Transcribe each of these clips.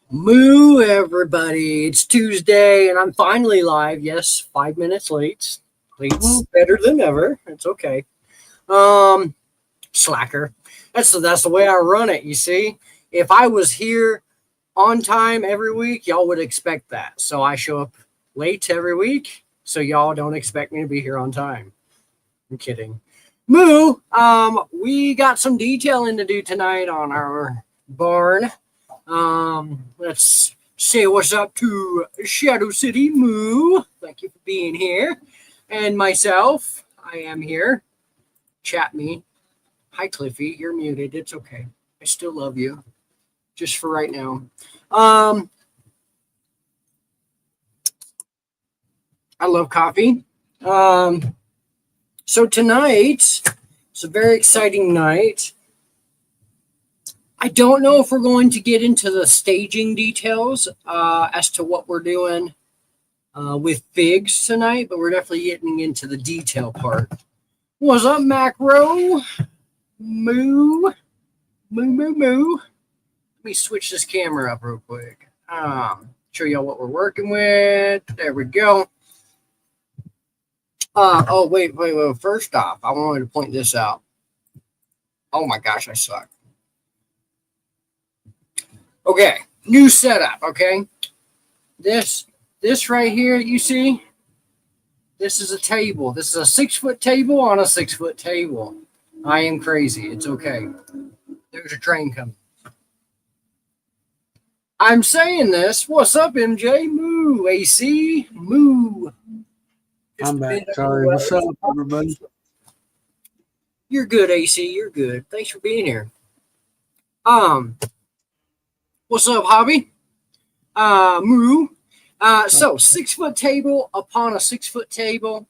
Moo, everybody. It's Tuesday, and I'm finally live. Yes, 5 minutes late. Late's better than ever. It's okay. Um, Slacker. That's the way I run it, you see. If I was here on time every week, y'all would expect that. So I show up late every week, so y'all don't expect me to be here on time. I'm kidding. Moo, we got some detailing to do tonight on our barn. Let's say what's up to Shadow City Moo. Thank you for being here. And myself, I am here. Chat me. Hi, Cliffy. You're muted. It's okay. I still love you. Just for right now. I love coffee. So tonight, it's a very exciting night. I don't know if we're going to get into the staging details as to what we're doing with figs tonight, but we're definitely getting into the detail part. What's up, Macro? Moo. Moo, moo, moo. Let me switch this camera up real quick. Show y'all what we're working with. There we go. Wait. First off, I wanted to point this out. Oh my gosh, I suck. Okay, new setup, okay? This right here, you see? This is a table. This is a 6-foot table on a 6-foot table. I am crazy. It's okay. There's a train coming. I'm saying this. What's up, MJ? Moo, AC, moo. I'm back. Sorry. What's up, everybody? You're good, AC. You're good. Thanks for being here. What's up, Hobby? Moo. So 6-foot table upon a 6-foot table.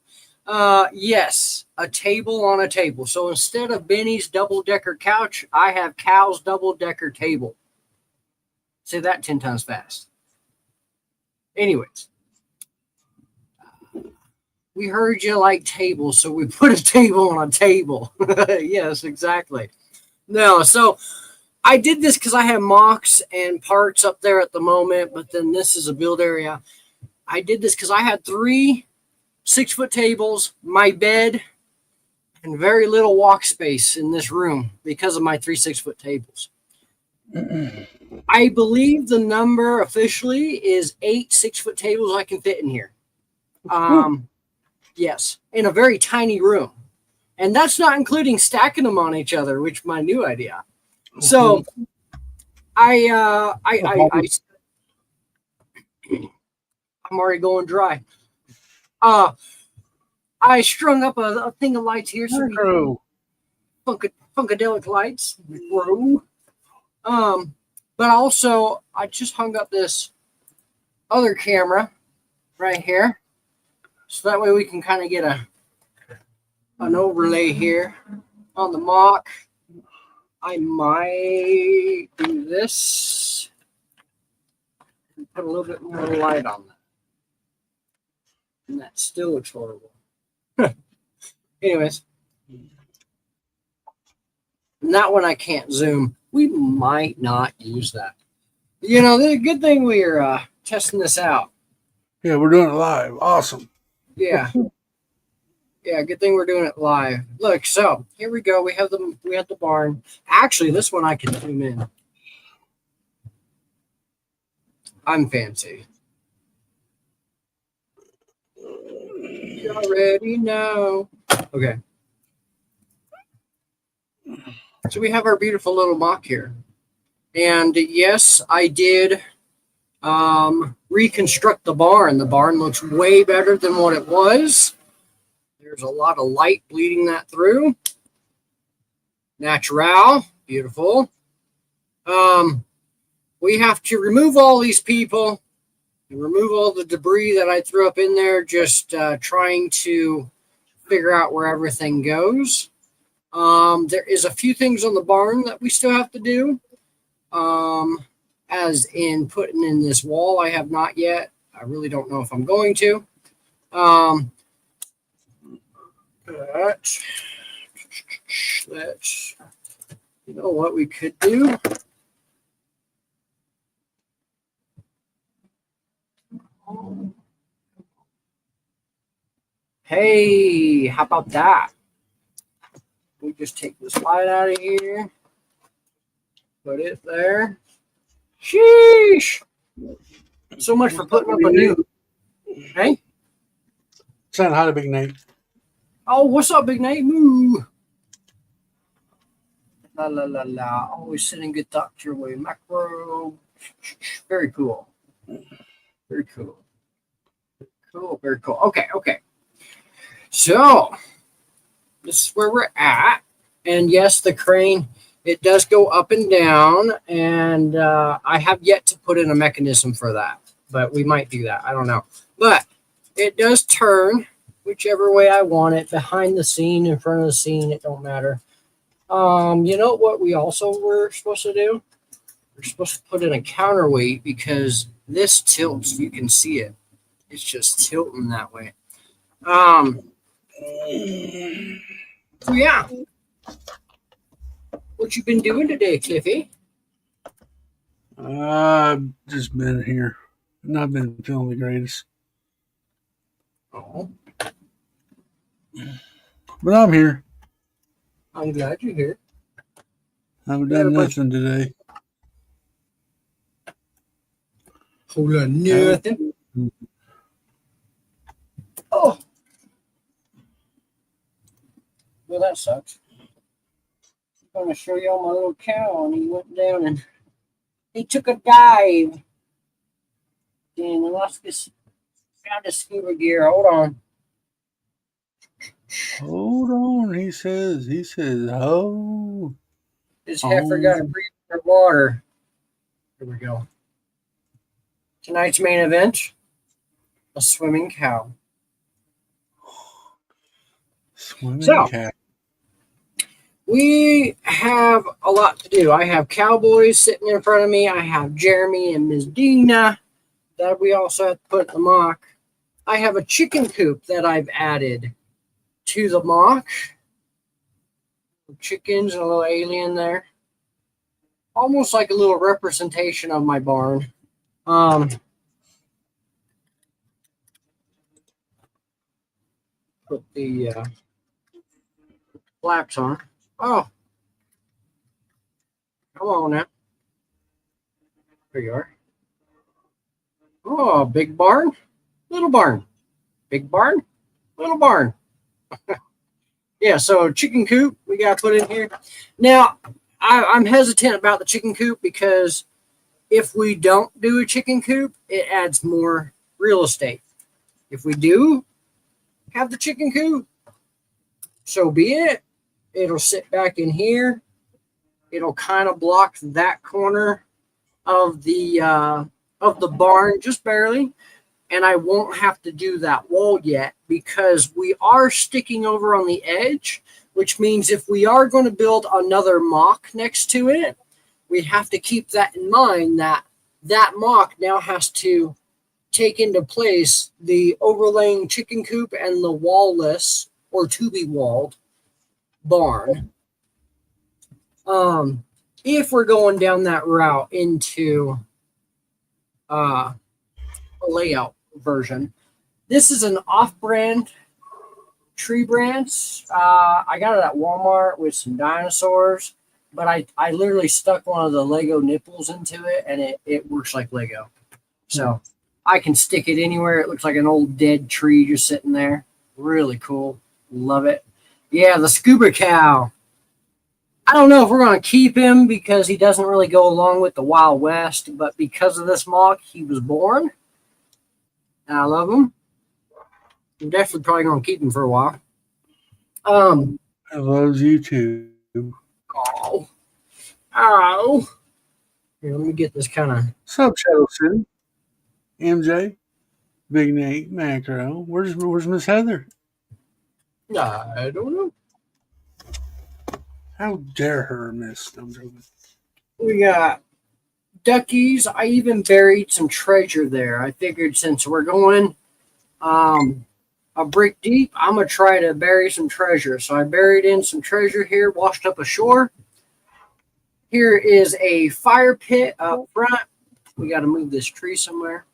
Yes, a table on a table. So instead of Benny's double-decker couch, I have Cal's double-decker table. Say that 10 times fast. Anyways, we heard you like tables, so we put a table on a table. Yes, exactly. No, so I did this because I have mocks and parts up there at the moment, but then this is a build area. I did this because I had 3 6-foot tables, my bed, and very little walk space in this room because of my 3 6-foot tables. I believe the number officially is 8 6-foot tables I can fit in here. Yes, in a very tiny room. And that's not including stacking them on each other, which is my new idea. So I'm already going dry. I strung up a thing of lights here. So funkadelic lights. Bro. But also I just hung up this other camera right here. So that way we can kind of get an overlay here on the mock. I might do this and put a little bit more light on that. And that still looks horrible. Anyways. And that one I can't zoom. We might not use that. You know, the good thing we're testing this out. Yeah, we're doing it live. Awesome. Yeah. Yeah, good thing we're doing it live. Look, so here we go. We have the barn. Actually, this one I can zoom in. I'm fancy. You already know. Okay. So we have our beautiful little mock here. And yes, I did reconstruct the barn. The barn looks way better than what it was. There's a lot of light bleeding that through. Natural. Beautiful. We have to remove all these people and remove all the debris that I threw up in there, just trying to figure out where everything goes. There is a few things on the barn that we still have to do. As in putting in this wall, I have not yet. I really don't know if I'm going to. Let's, you know what we could do? Hey, how about that? We just take this light out of here. Put it there. Sheesh. So much for putting up a new. Hey? Saying hi to Big Nate. Oh, what's up, Big Nate? Moo. La la la la. Always sending good thoughts your way. Macro. Very cool. Very cool. Cool. Very cool. Okay. Okay. So this is where we're at. And yes, the crane, it does go up and down. And I have yet to put in a mechanism for that. But we might do that. I don't know. But it does turn whichever way I want it. Behind the scene, in front of the scene, it don't matter. You know what we also were supposed to do? We're supposed to put in a counterweight because this tilts. You can see it. It's just tilting that way. So yeah. What you been doing today, Cliffy? I've just been here. Not been feeling the greatest. Oh, But I'm here. I'm glad you're here. I haven't done nothing today. Hold on, nothing. Oh. Well, that sucks. I'm going to show y'all my little cow, and he went down and he took a dive. And lost his, found his scuba gear. Hold on. Hold on, he says, oh. This heifer got to breathe for water. Here we go. Tonight's main event, a swimming cow. Swimming cow. We have a lot to do. I have cowboys sitting in front of me. I have Jeremy and Ms. Dina that we also have to put in the mock. I have a chicken coop that I've added to the mock. Chickens and a little alien there. Almost like a little representation of my barn. Put the flaps on. Oh. Come on now. There you are. Oh, big barn, little barn. Big barn, little barn. Yeah, so chicken coop we got to put in here. Now, I'm hesitant about the chicken coop because if we don't do a chicken coop, it adds more real estate. If we do have the chicken coop, so be it. It'll sit back in here. It'll kind of block that corner of the barn just barely. And I won't have to do that wall yet because we are sticking over on the edge, which means if we are going to build another mock next to it, we have to keep that in mind that that mock now has to take into place the overlaying chicken coop and the wall-less or to-be-walled barn. If we're going down that route into a layout version. This is an off-brand tree branch. I got it at Walmart with some dinosaurs, but I literally stuck one of the Lego nipples into it, and it works like Lego. So I can stick it anywhere. It looks like an old dead tree just sitting there. Really cool. Love it. Yeah, the scuba cow. I don't know if we're going to keep him because he doesn't really go along with the Wild West, but because of this mock, he was born. And I love him. I'm definitely probably going to keep him for a while. I love you too. Oh. Here, let me get this kind of. Sup, Shadow City? MJ, Big Nate, Macro. Where's Miss Heather? I don't know. How dare her, Miss? I'm joking. We got duckies. I even buried some treasure there. I figured since we're going a brick deep, I'm going to try to bury some treasure. So I buried in some treasure here, washed up ashore. Here is a fire pit up front. We got to move this tree somewhere.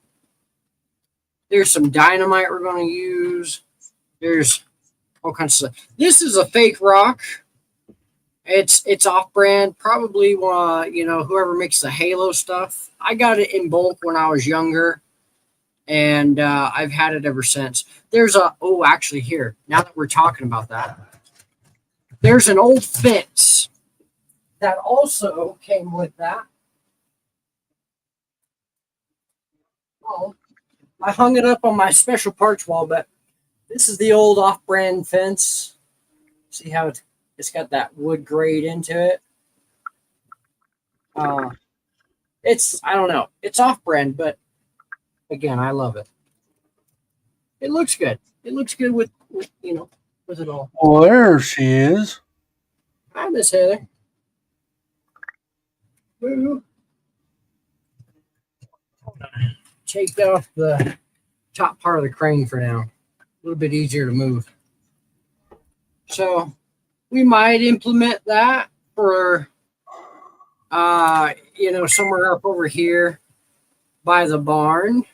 There's some dynamite we're going to use. There's all kinds of stuff. This is a fake rock. It's off-brand, probably. Whoever makes the Halo stuff. I got it in bulk when I was younger, and I've had it ever since. Actually, here, now that we're talking about that, there's an old fence that also came with that. Oh, I hung it up on my special parts wall, but this is the old off-brand fence. See how it's got that wood grade into it. I don't know. It's off-brand, but again, I love it. It looks good. It looks good with it all. Well, there she is. Hi, Miss Heather. Woo. Take off the top part of the crane for now. A little bit easier to move. So we might implement that for somewhere up over here by the barn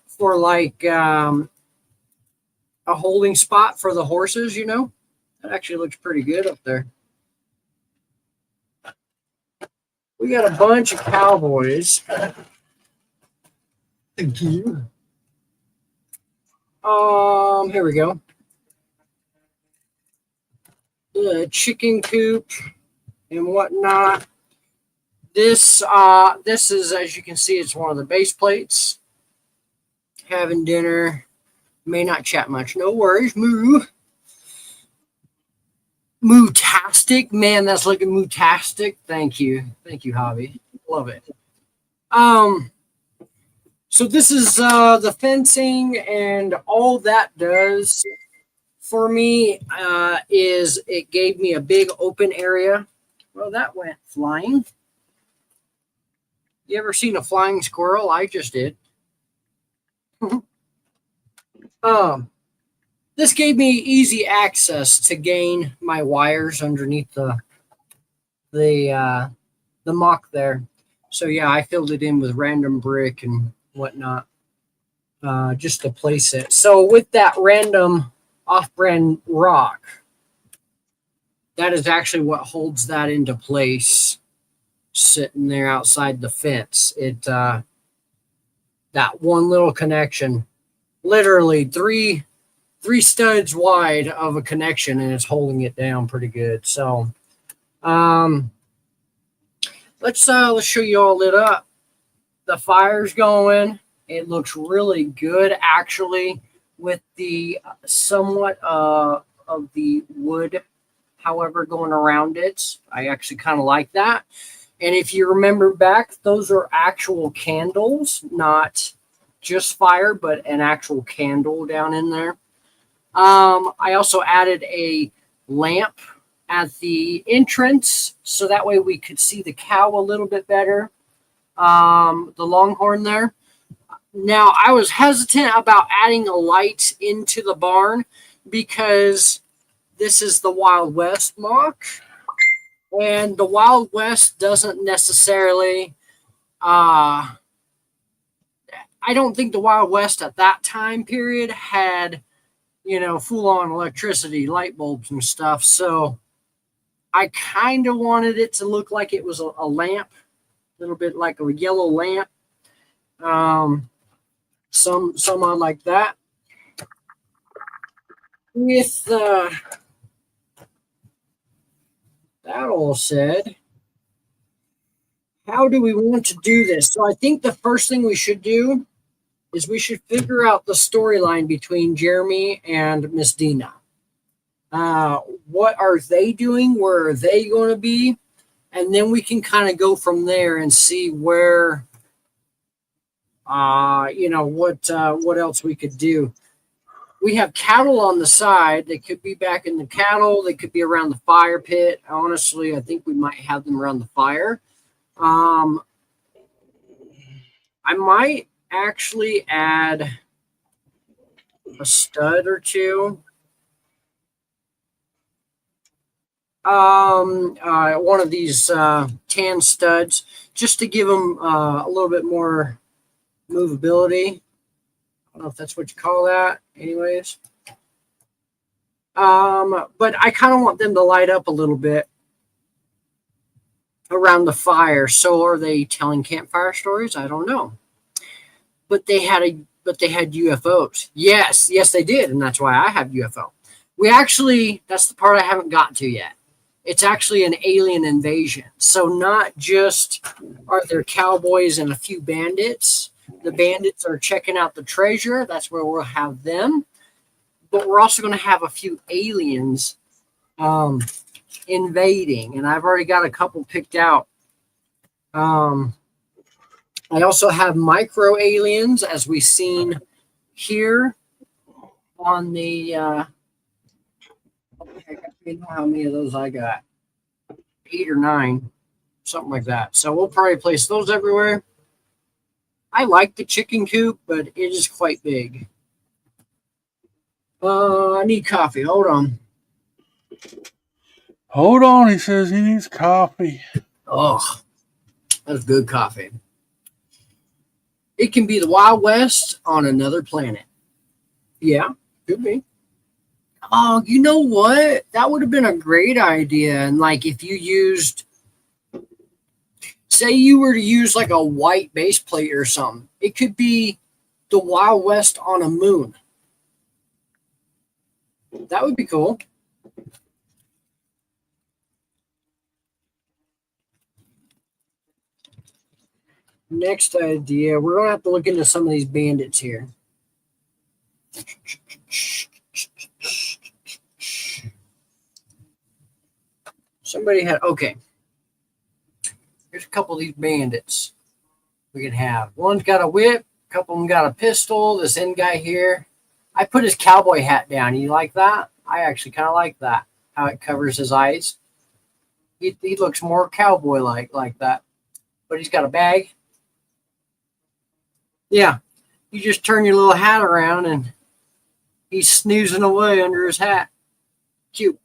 for like a holding spot for the horses. That actually looks pretty good up there. We got a bunch of cowboys. Thank you. Here we go. The chicken coop and whatnot. This is, as you can see, it's one of the base plates. Having dinner. May not chat much. No worries. Moo-tastic. Man, that's looking moo-tastic. Thank you. Thank you, Javi. Love it. So this is the fencing, and all that does for me is it gave me a big open area. Well, that went flying. You ever seen a flying squirrel? I just did. This gave me easy access to gain my wires underneath the muck there. So yeah, I filled it in with random brick and whatnot, just to place it. So with that random off-brand rock, that is actually what holds that into place, sitting there outside the fence. That one little connection, literally three studs wide of a connection, and it's holding it down pretty good. So let's show you all lit up. The fire's going. It looks really good, actually, with the somewhat of the wood, however, going around it. I actually kind of like that. And if you remember back, those are actual candles, not just fire, but an actual candle down in there. I also added a lamp at the entrance, so that way we could see the cow a little bit better. The longhorn there. Now, I was hesitant about adding a light into the barn because this is the Wild West mock, and the Wild West doesn't necessarily I don't think the Wild West at that time period had full-on electricity, light bulbs and stuff. So I kind of wanted it to look like it was a lamp, a little bit like a yellow lamp. Some odd like that. With that all said, how do we want to do this? So I think the first thing we should do is we should figure out the storyline between Jeremy and Miss Dina. What are they doing? Where are they going to be? And then we can kind of go from there and see where, what else we could do. We have cattle on the side. They could be back in the cattle. They could be around the fire pit. Honestly, I think we might have them around the fire. I might actually add a stud or two. One of these tan studs, just to give them a little bit more movability. I don't know if that's what you call that. Anyways, But I kind of want them to light up a little bit around the fire. So are they telling campfire stories? I don't know. But they had UFOs. Yes, they did, and that's why I have UFO. We actually, that's the part I haven't gotten to yet. It's actually an alien invasion. So not just are there cowboys and a few bandits. The bandits are checking out the treasure. That's where we'll have them. But we're also going to have a few aliens invading, and I've already got a couple picked out. I also have micro aliens, as we've seen here on the. I don't know how many of those I got. 8 or 9, something like that. So we'll probably place those everywhere. I like the chicken coop, but it is quite big. I need coffee. Hold on. Hold on, he says he needs coffee. Oh, that's good coffee. It can be the Wild West on another planet. Yeah, could be. Oh, you know what? That would have been a great idea. And like if you used, say you were to use like a white base plate or something, it could be the Wild West on a moon. That would be cool. Next idea, we're going to have to look into some of these bandits here. Somebody had, okay. Here's a couple of these bandits we can have. One's got a whip, a couple of them got a pistol. This end guy here, I put his cowboy hat down. You like that? I actually kind of like that, how it covers his eyes. He looks more cowboy-like that. But he's got a bag. Yeah, you just turn your little hat around and he's snoozing away under his hat. Cute.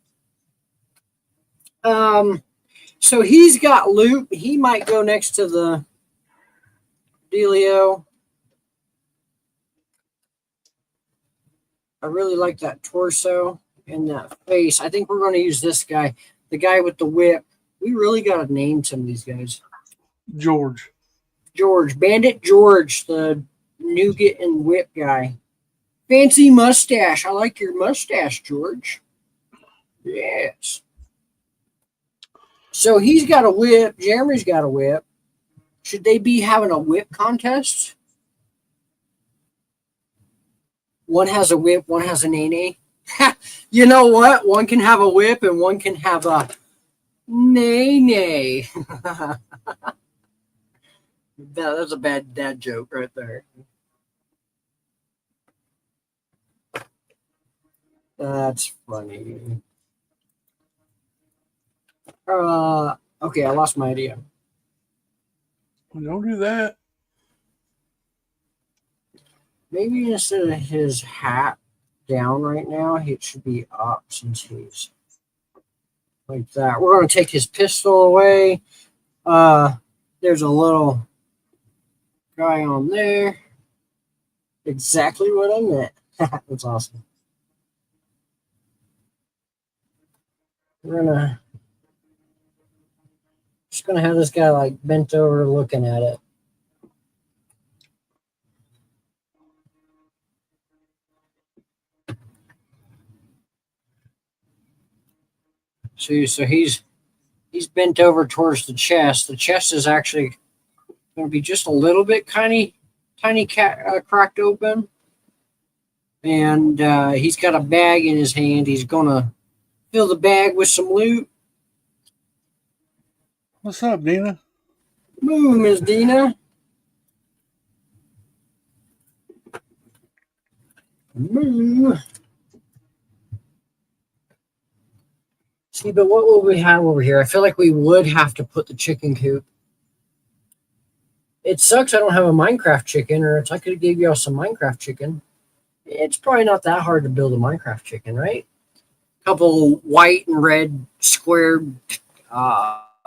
So he's got loot. He might go next to the dealio. I really like that torso and that face. I think we're going to use this guy, the guy with the whip. We really got to name some of these guys. George, Bandit George, the nougat and whip guy. Fancy mustache. I like your mustache, George. Yes. So he's got a whip. Jeremy's got a whip. Should they be having a whip contest? One has a whip, one has a nene. You know what? One can have a whip and one can have a nene. That's a bad dad joke right there. That's funny. Okay, I lost my idea. Don't do that. Maybe instead of his hat down right now, it should be up since he's like that. We're going to take his pistol away. There's a little guy on there. Exactly what I meant. That's awesome. We're just gonna have this guy like bent over looking at it. So he's bent over towards the chest. The chest is actually going to be just a little bit tiny cracked open. And he's got a bag in his hand. He's going to fill the bag with some loot. What's up, Dina? Move, Miss Dina. Move. See, but what will we have over here? I feel like we would have to put the chicken coop. It sucks I don't have a Minecraft chicken, or I could have gave y'all some Minecraft chicken. It's probably not that hard to build a Minecraft chicken, right? A couple white and red squared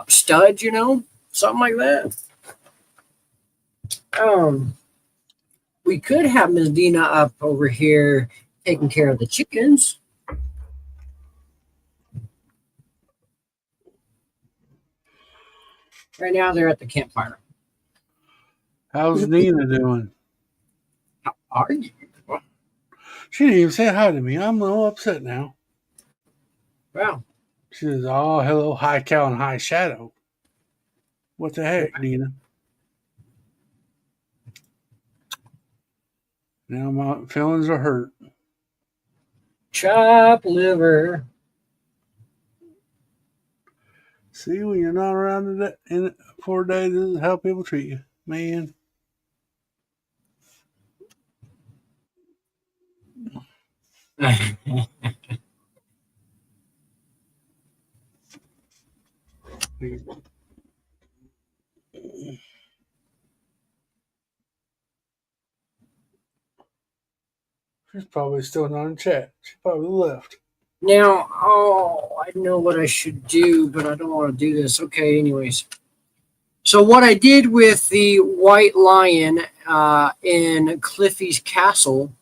studs, something like that. We could have Ms. Dina up over here taking care of the chickens. Right now they're at the campfire. How's Nina doing? How are you? She didn't even say hi to me. I'm a little upset now. Wow. She says, "Oh, hello, high cow and high shadow." What the heck, Nina? Now my feelings are hurt. Chop liver. See, when you're not around in 4 days, this is how people treat you, man. She's probably still not in chat. She probably left. Now, oh, I know what I should do, but I don't want to do this. Okay, anyways. So what I did with the white lion in Cliffy's castle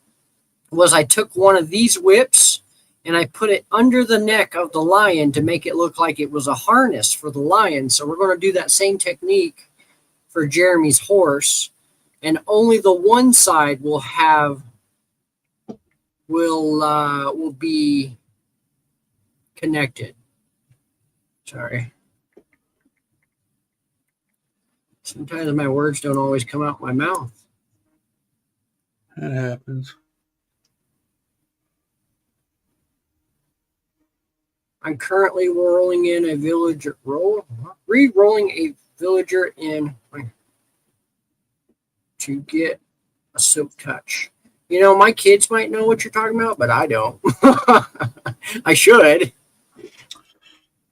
was I took one of these whips and I put it under the neck of the lion to make it look like it was a harness for the lion. So we're going to do that same technique for Jeremy's horse, and only the one side will be connected. Sorry. Sometimes my words don't always come out my mouth. That happens. I'm currently re-rolling a villager in to get a silk touch. You know, my kids might know what you're talking about, but I don't. I should.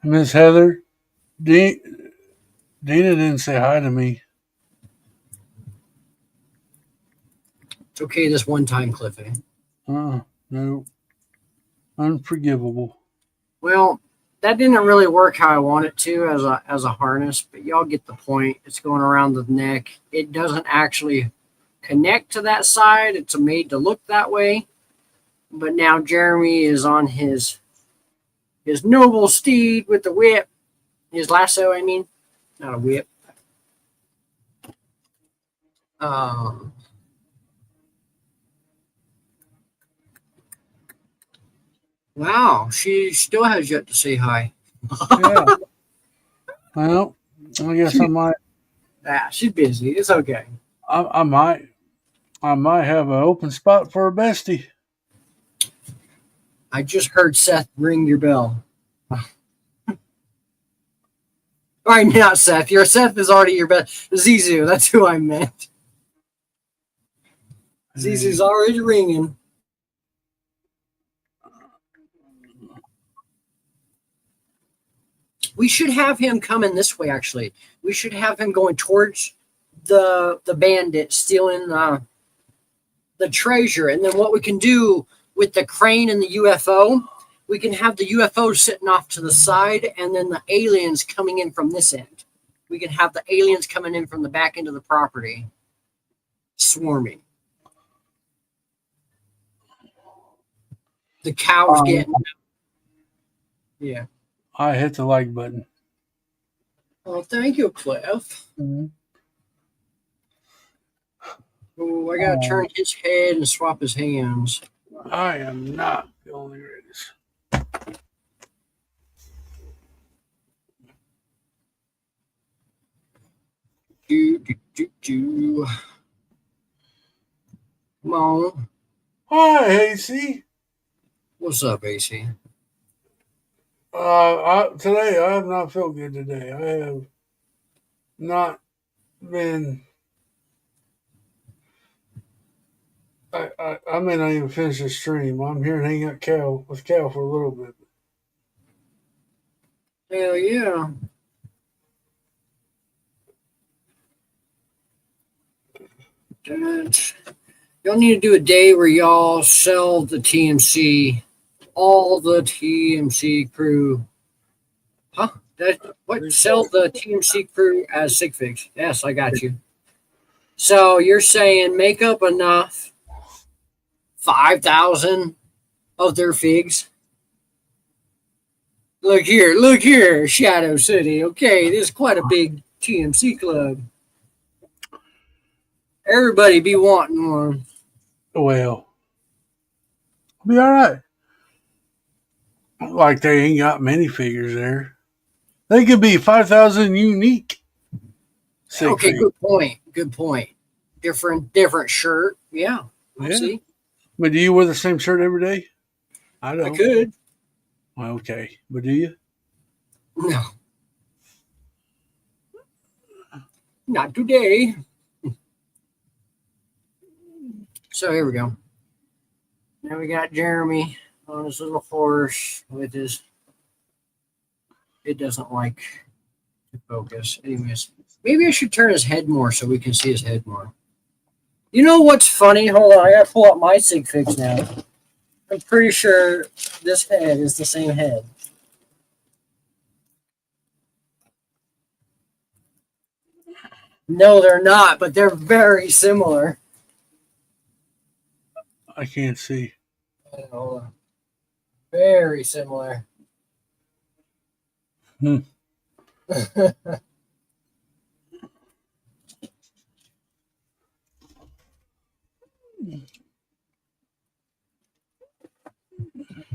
Miss Heather, Dina didn't say hi to me. It's okay this one time, Cliffy. No. Unforgivable. Well, that didn't really work how I want it to as a harness, but y'all get the point. It's going around the neck. It doesn't actually connect to that side. It's made to look that way. But now Jeremy is on his noble steed with the whip. His lasso, I mean. Not a whip. Wow, she still has yet to say hi. Yeah. Well, I guess I might. Ah, she's busy. It's okay. I might have an open spot for a bestie. I just heard Seth ring your bell. All right, not Seth. Your Seth is already your best. Zizu, that's who I meant. Zizu's already ringing. We should have him coming this way, actually. We should have him going towards the bandit stealing the treasure. And then what we can do with the crane and the UFO, we can have the UFO sitting off to the side and then the aliens coming in from this end. We can have the aliens coming in from the back end of the property, swarming. The cows getting... Yeah. I hit the like button. Oh, thank you, Cliff. Mm-hmm. Oh, I got to turn his head and swap his hands. I am not feeling the greatest. Come on. Hi, AC. What's up, AC? Today I have not felt good today. I have not been. I may not even finish the stream. I'm here and hang out with Cal for a little bit. Hell yeah. Y'all need to do a day where y'all sell the TMC, all the TMC crew. Huh? Sell the TMC crew as sig figs. Yes, I got you. So you're saying make up enough 5,000 of their figs. Look here, Shadow City. Okay, this is quite a big TMC Club. Everybody be wanting one. Well, I'll be all right. Like they ain't got many figures there. They could be 5,000 unique. Okay, good point. Good point. Different shirt. Yeah. We'll see. But do you wear the same shirt every day? I don't. I could. Okay. But do you? No. Not today. So here we go. Now we got Jeremy on his little horse with his. It doesn't like to focus. Anyways, maybe I should turn his head more so we can see his head more. You know what's funny? Hold on, I gotta pull up my sig figs now. I'm pretty sure this head is the same head. No, they're not, but they're very similar. I can't see. Hold on. Very similar.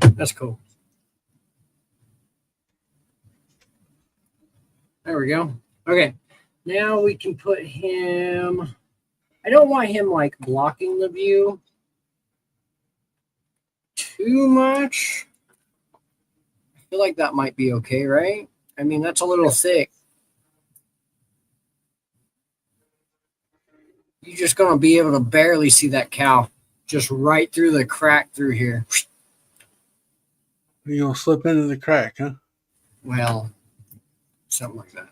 That's cool. There we go. Okay. Now we can put him. I don't want him like blocking the view too much. I feel like that might be okay, right? I mean, that's a little thick. You're just going to be able to barely see that cow just right through the crack through here. You're going to slip into the crack, huh? Well, something like that.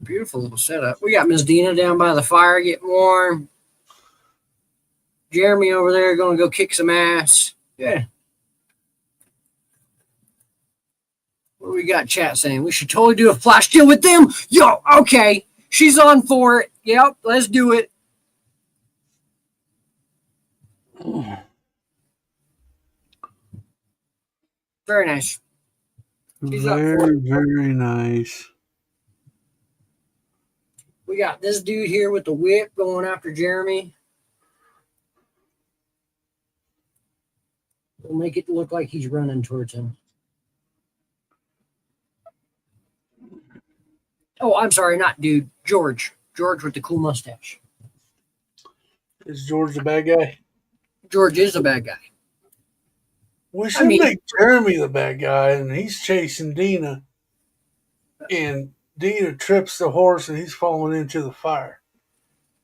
Beautiful little setup. We got Miss Dina down by the fire getting warm. Jeremy over there going to go kick some ass. Yeah. What do we got chat saying? We should totally do a flash deal with them. Yo, okay. She's on for it. Yep, let's do it. Very nice. Very nice. We got this dude here with the whip going after Jeremy. We'll make it look like he's running towards him. Oh, I'm sorry, not dude. George. George with the cool mustache. Is George the bad guy? George is a bad guy. We should make Jeremy the bad guy, and he's chasing Dina. And Dina trips the horse, and he's falling into the fire.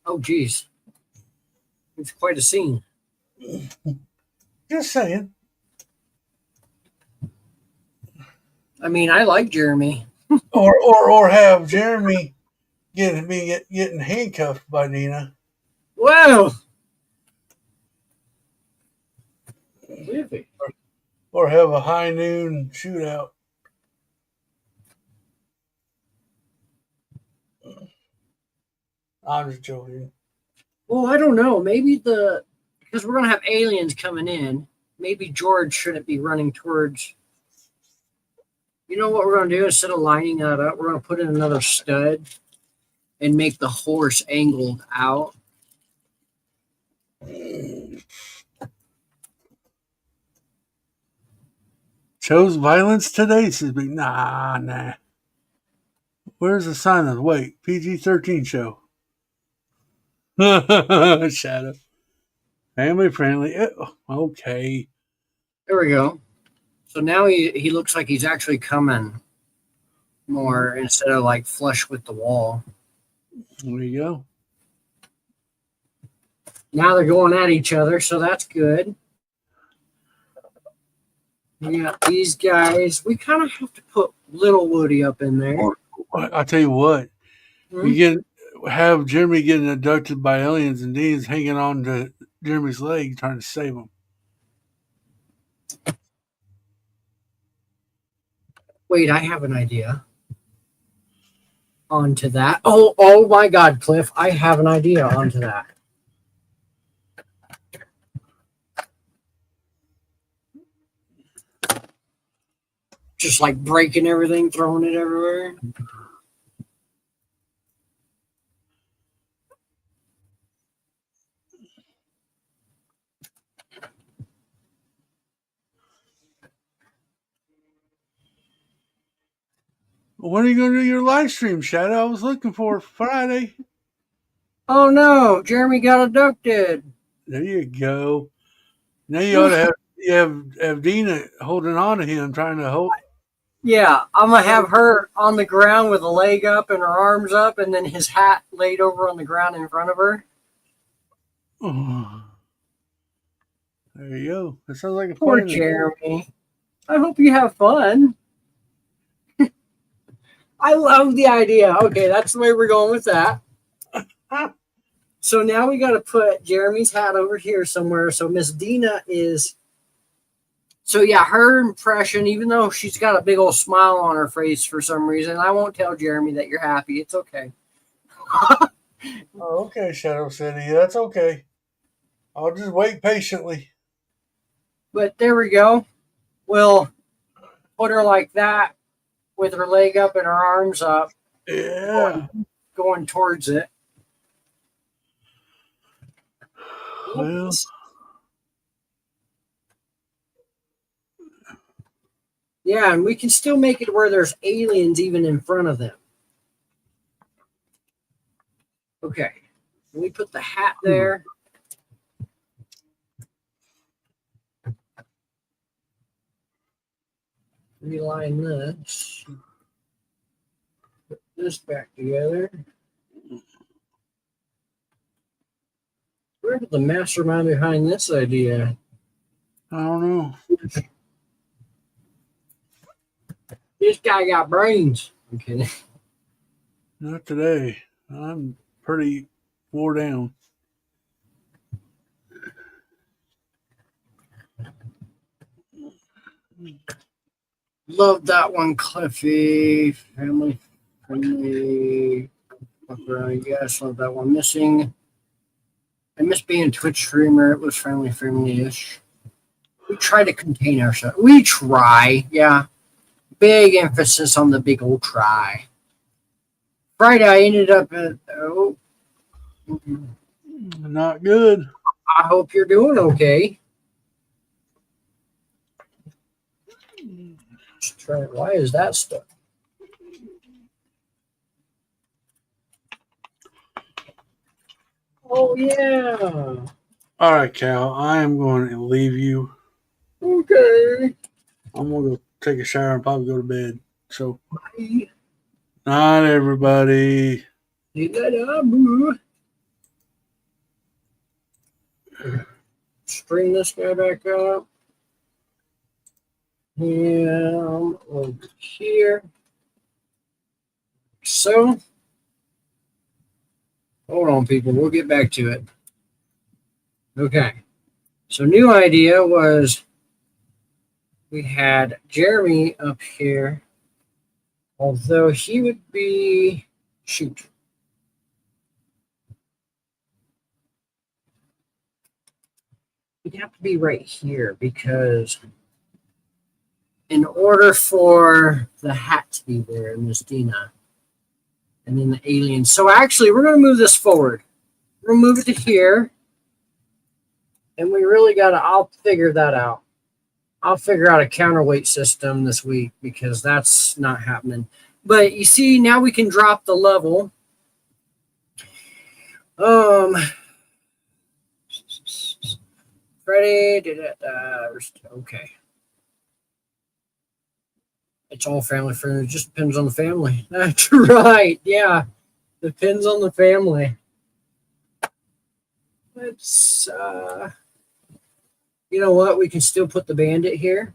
Oh, geez. It's quite a scene. Just saying. I mean, I like Jeremy. or have Jeremy getting handcuffed by Dina. Whoa! Or have a high noon shootout. I'm just joking. Well, I don't know. Maybe because we're going to have aliens coming in, maybe George shouldn't be running towards. You know what we're going to do? Instead of lining that up, we're going to put in another stud and make the horse angled out. Chose violence today? Says me, nah. Where's the sign of wait? PG-13 show. Shadow. Family friendly. Okay. There we go. So now he looks like he's actually coming more instead of like flush with the wall. There you go. Now they're going at each other, so that's good. We got these guys. We kind of have to put Little Woody up in there. I'll tell you what. You have Jeremy getting abducted by aliens, and Dean's hanging on to Jeremy's leg trying to save him. Wait, I have an idea. Onto that. Oh my God, Cliff! I have an idea onto that. Just like breaking everything, throwing it everywhere. When are you going to do your live stream, Shadow? I was looking for Friday. Oh no, Jeremy got abducted. There you go. Now you ought to have Dina holding on to him, trying to hold. Yeah, I'm gonna have her on the ground with a leg up and her arms up, and then his hat laid over on the ground in front of her. Oh, there you go. That sounds like a Poor plan. Jeremy. I hope you have fun. I love the idea. Okay, that's the way we're going with that. So now we got to put Jeremy's hat over here somewhere. So Miss Dina is. So yeah, her impression, even though she's got a big old smile on her face for some reason, I won't tell Jeremy that you're happy. It's okay. Oh, okay, Shadow City. That's okay. I'll just wait patiently. But there we go. We'll put her like that with her leg up and her arms up, Yeah. going towards it. Well, yeah, and we can still make it where there's aliens even in front of them. Okay. We put the hat there. Reline this. Put this back together. Where's the mastermind behind this idea? I don't know. This guy got brains. I'm kidding. Not today. I'm pretty wore down. Love that one, Cliffy. Family friendly. Fuck around, yes. Love that one. Missing. I miss being a Twitch streamer. It was family friendly-ish. We try to contain ourselves. We try, yeah. Big emphasis on the big old try. Friday, I ended up at. Oh. Not good. I hope you're doing okay. Let's try. Why is that stuck? Oh, yeah. All right, Cal. I am going to leave you. Okay. I'm going to go take a shower and probably go to bed. So, Bye. night, everybody. String this guy back up. And over here. So, hold on, people. We'll get back to it. Okay. So, new idea was we had Jeremy up here, although he would be. Shoot. He'd have to be right here because in order for the hat to be there, Miss Dina, and then the aliens. So actually, we're going to move this forward. We're going to move it to here. And we really got to, I'll figure that out. I'll figure out a counterweight system this week because that's not happening. But you see, now we can drop the level. Ready? Okay. It's all family friendly. It just depends on the family. That's right. Yeah. Depends on the family. Let's, you know what? We can still put the bandit here.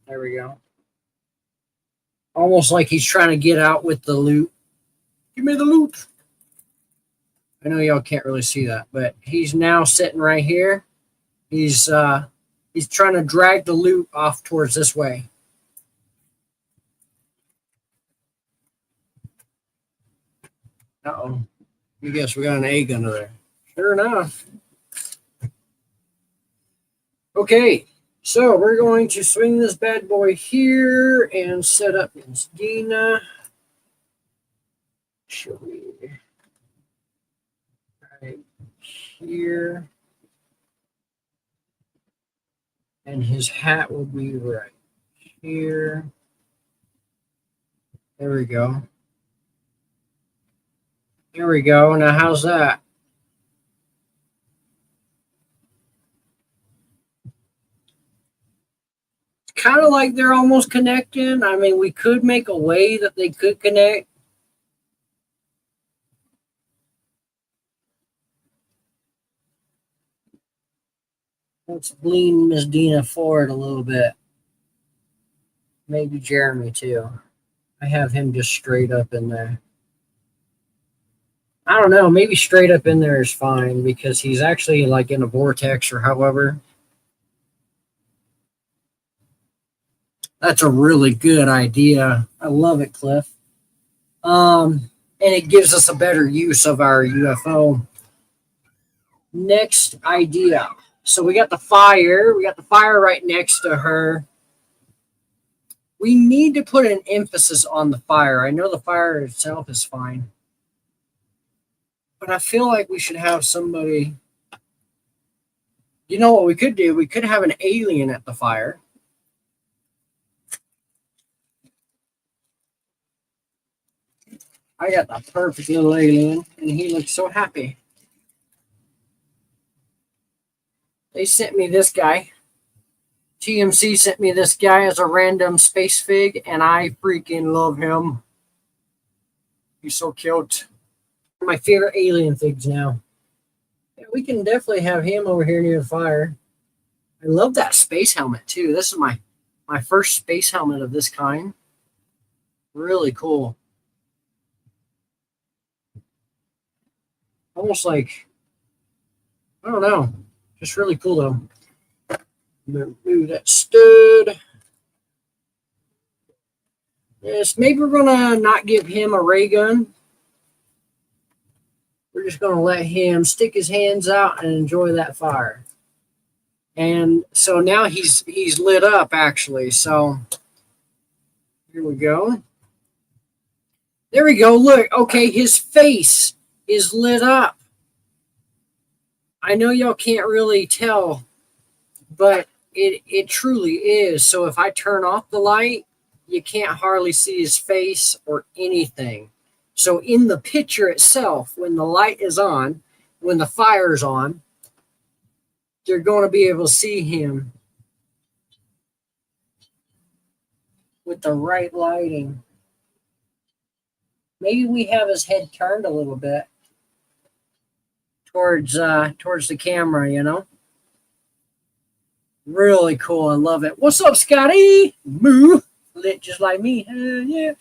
There we go. Almost like he's trying to get out with the loot. Give me the loot. I know y'all can't really see that, but he's now sitting right here. He's trying to drag the loot off towards this way. Uh-oh. I guess we got an egg under there. Sure enough. Okay, so we're going to swing this bad boy here and set up Miss Dina. Shall we? Right here. And his hat will be right here. There we go. There we go. Now, how's that? It's kind of like they're almost connecting. I mean, we could make a way that they could connect. Let's lean Miss Dina forward a little bit. Maybe Jeremy, too. I have him just straight up in there. I don't know. Maybe straight up in there is fine because he's actually like in a vortex or however. That's a really good idea. I love it, Cliff. And it gives us a better use of our UFO. Next idea. So we got the fire. We got the fire right next to her. We need to put an emphasis on the fire. I know the fire itself is fine. But I feel like we should have somebody. You know what we could do? We could have an alien at the fire. I got the perfect little alien, and he looks so happy. They sent me this guy. TMC sent me this guy as a random space fig, and I freaking love him. He's so cute. My favorite alien figs now. Yeah, we can definitely have him over here near the fire. I love that space helmet, too. This is my first space helmet of this kind. Really cool. Almost like, I don't know, just really cool though. Move that stud. Yes, maybe we're gonna not give him a ray gun. We're just gonna let him stick his hands out and enjoy that fire. And so now he's lit up actually. So here we go. There we go. Look, okay, his face is lit up. I know y'all can't really tell, but it truly is. So if I turn off the light, you can't hardly see his face or anything. So in the picture itself, when the light is on, when the fire's on, you're going to be able to see him with the right lighting. Maybe we have his head turned a little bit towards the camera, you know. Really cool. I love it. What's up, Scotty? Moo. Lit just like me. Yeah.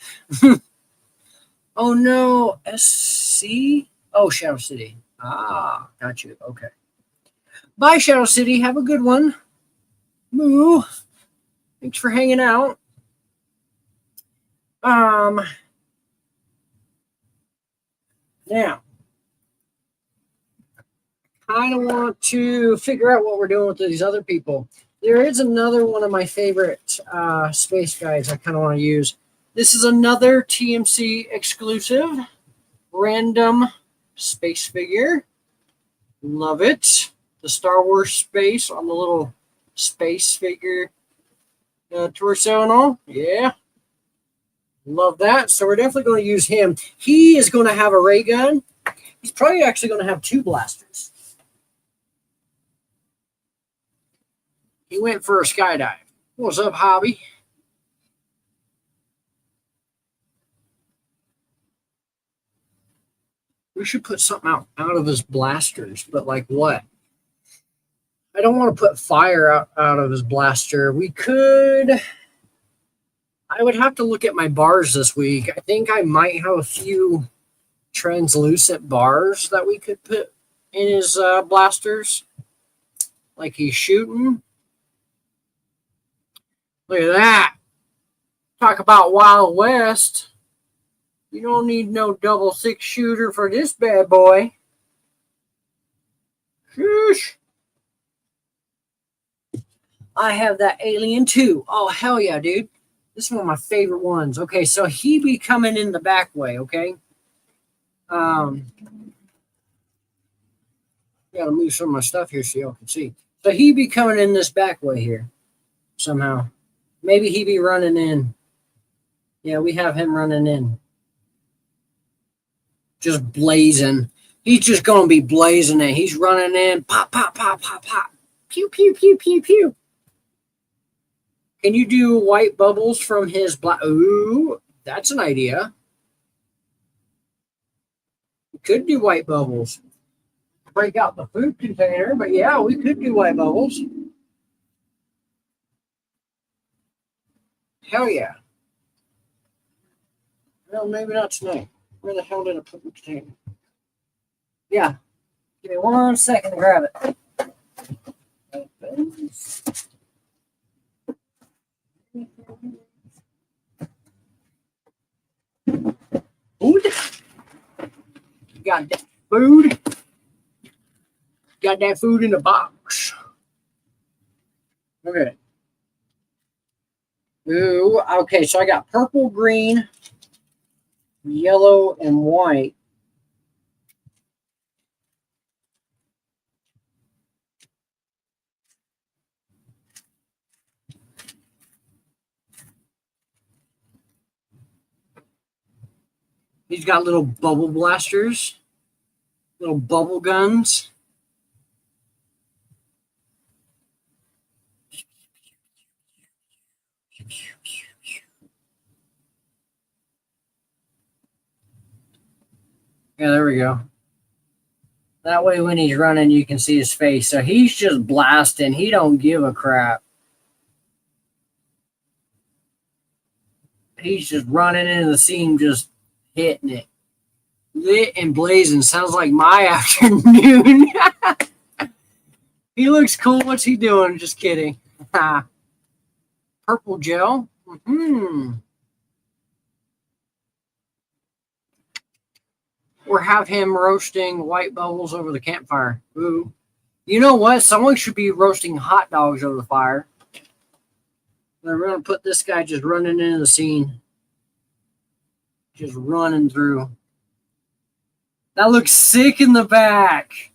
Oh no, SC. Oh, Shadow City. Ah, got you. Okay. Bye, Shadow City. Have a good one. Moo. Thanks for hanging out. Now, kind of want to figure out what we're doing with these other people. There is another one of my favorite space guys I kind of want to use. This is another TMC exclusive random space figure. Love it. The Star Wars space on the little space figure torso and all. Yeah. Love that. So we're definitely going to use him. He is going to have a ray gun. He's probably actually going to have 2 blasters. He went for a skydive. What's up, Hobby? We should put something out of his blasters, but like what? I don't want to put fire out of his blaster. We could. I would have to look at my bars this week. I think I might have a few translucent bars that we could put in his blasters. Like he's shooting. Look at that. Talk about Wild West. You don't need no 6.6 shooter for this bad boy. Shush. I have that alien too. Oh, hell yeah, dude. This is one of my favorite ones. Okay, so he be coming in the back way, okay? Gotta move some of my stuff here so y'all can see. So he be coming in this back way here. somehow. Maybe he be running in. Yeah, we have him running in. Just blazing. He's just going to be blazing it. He's running in. Pop, pop, pop, pop, pop. Pew, pew, pew, pew, pew. Can you do white bubbles from his black? Ooh, that's an idea. We could do white bubbles. Break out the food container, but yeah, we could do white bubbles. Hell yeah. Well, maybe not tonight. Where the hell did I put the container? Yeah. Give me 1 second to grab it. Food. Got that food. Got that food in the box. Okay. Ooh, okay, so I got purple, green, yellow, and white. He's got little bubble blasters, little bubble guns. Yeah, there we go. That way when he's running, you can see his face. So he's just blasting. He don't give a crap. He's just running into the scene, just hitting it. Lit and blazing. Sounds like my afternoon. He looks cool. What's he doing? Just kidding. Purple gel. Or have him roasting white bubbles over the campfire. Ooh. You know what? Someone should be roasting hot dogs over the fire. We're going to put this guy just running into the scene. Just running through. That looks sick in the back.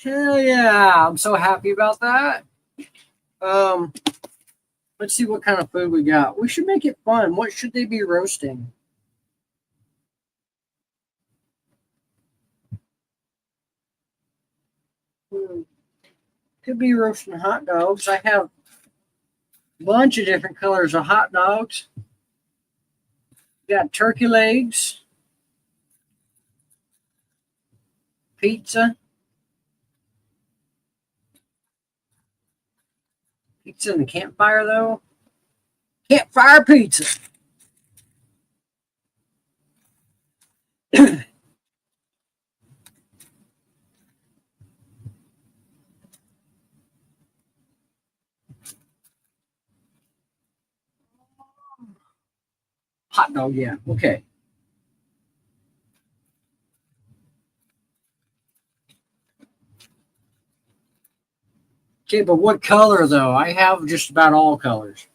Hell yeah. I'm so happy about that. Let's see what kind of food we got. We should make it fun. What should they be roasting? Could be roasting hot dogs. I have a bunch of different colors of hot dogs. Got turkey legs, pizza. Pizza in the campfire, though. Campfire pizza. Hot dog, yeah. Okay. Okay, but what color, though? I have just about all colors.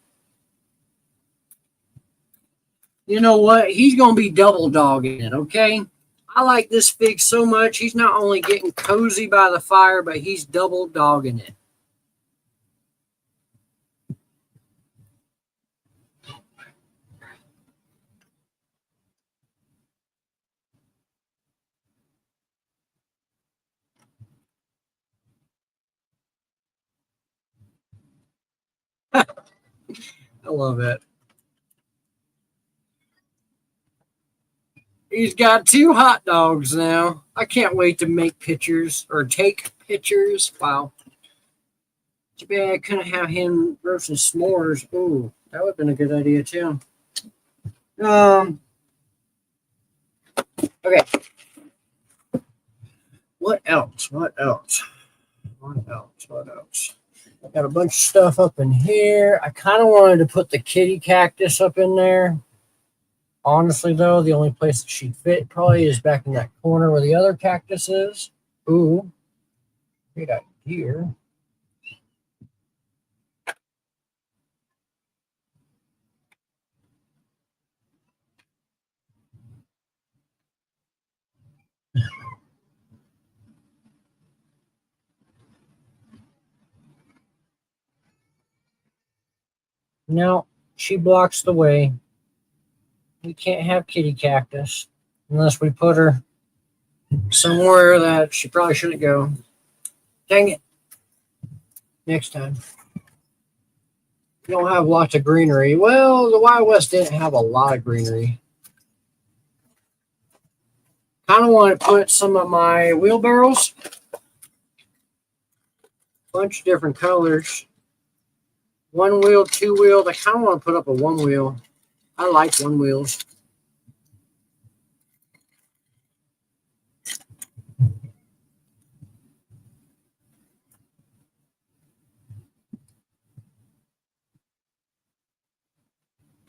You know what? He's going to be double dogging it, okay? I like this fig so much. He's not only getting cozy by the fire, but he's double dogging it. I love it. He's got 2 hot dogs now. I can't wait to make pictures or take pictures. Wow. Too bad I couldn't have him roasting s'mores. Ooh, that would have been a good idea too. Okay. What else? What else? What else? What else? I got a bunch of stuff up in here. I kind of wanted to put the kitty cactus up in there. Honestly, though, the only place that she'd fit probably is back in that corner where the other cactus is. Ooh. Great idea. No, she blocks the way. We can't have kitty cactus unless we put her somewhere that she probably shouldn't go. Dang it. Next time. We don't have lots of greenery. Well, the Wild West didn't have a lot of greenery. Kind of want to put some of my wheelbarrows. Bunch of different colors. One wheel, two wheels. I kind of want to put up a one wheel. I like one wheels.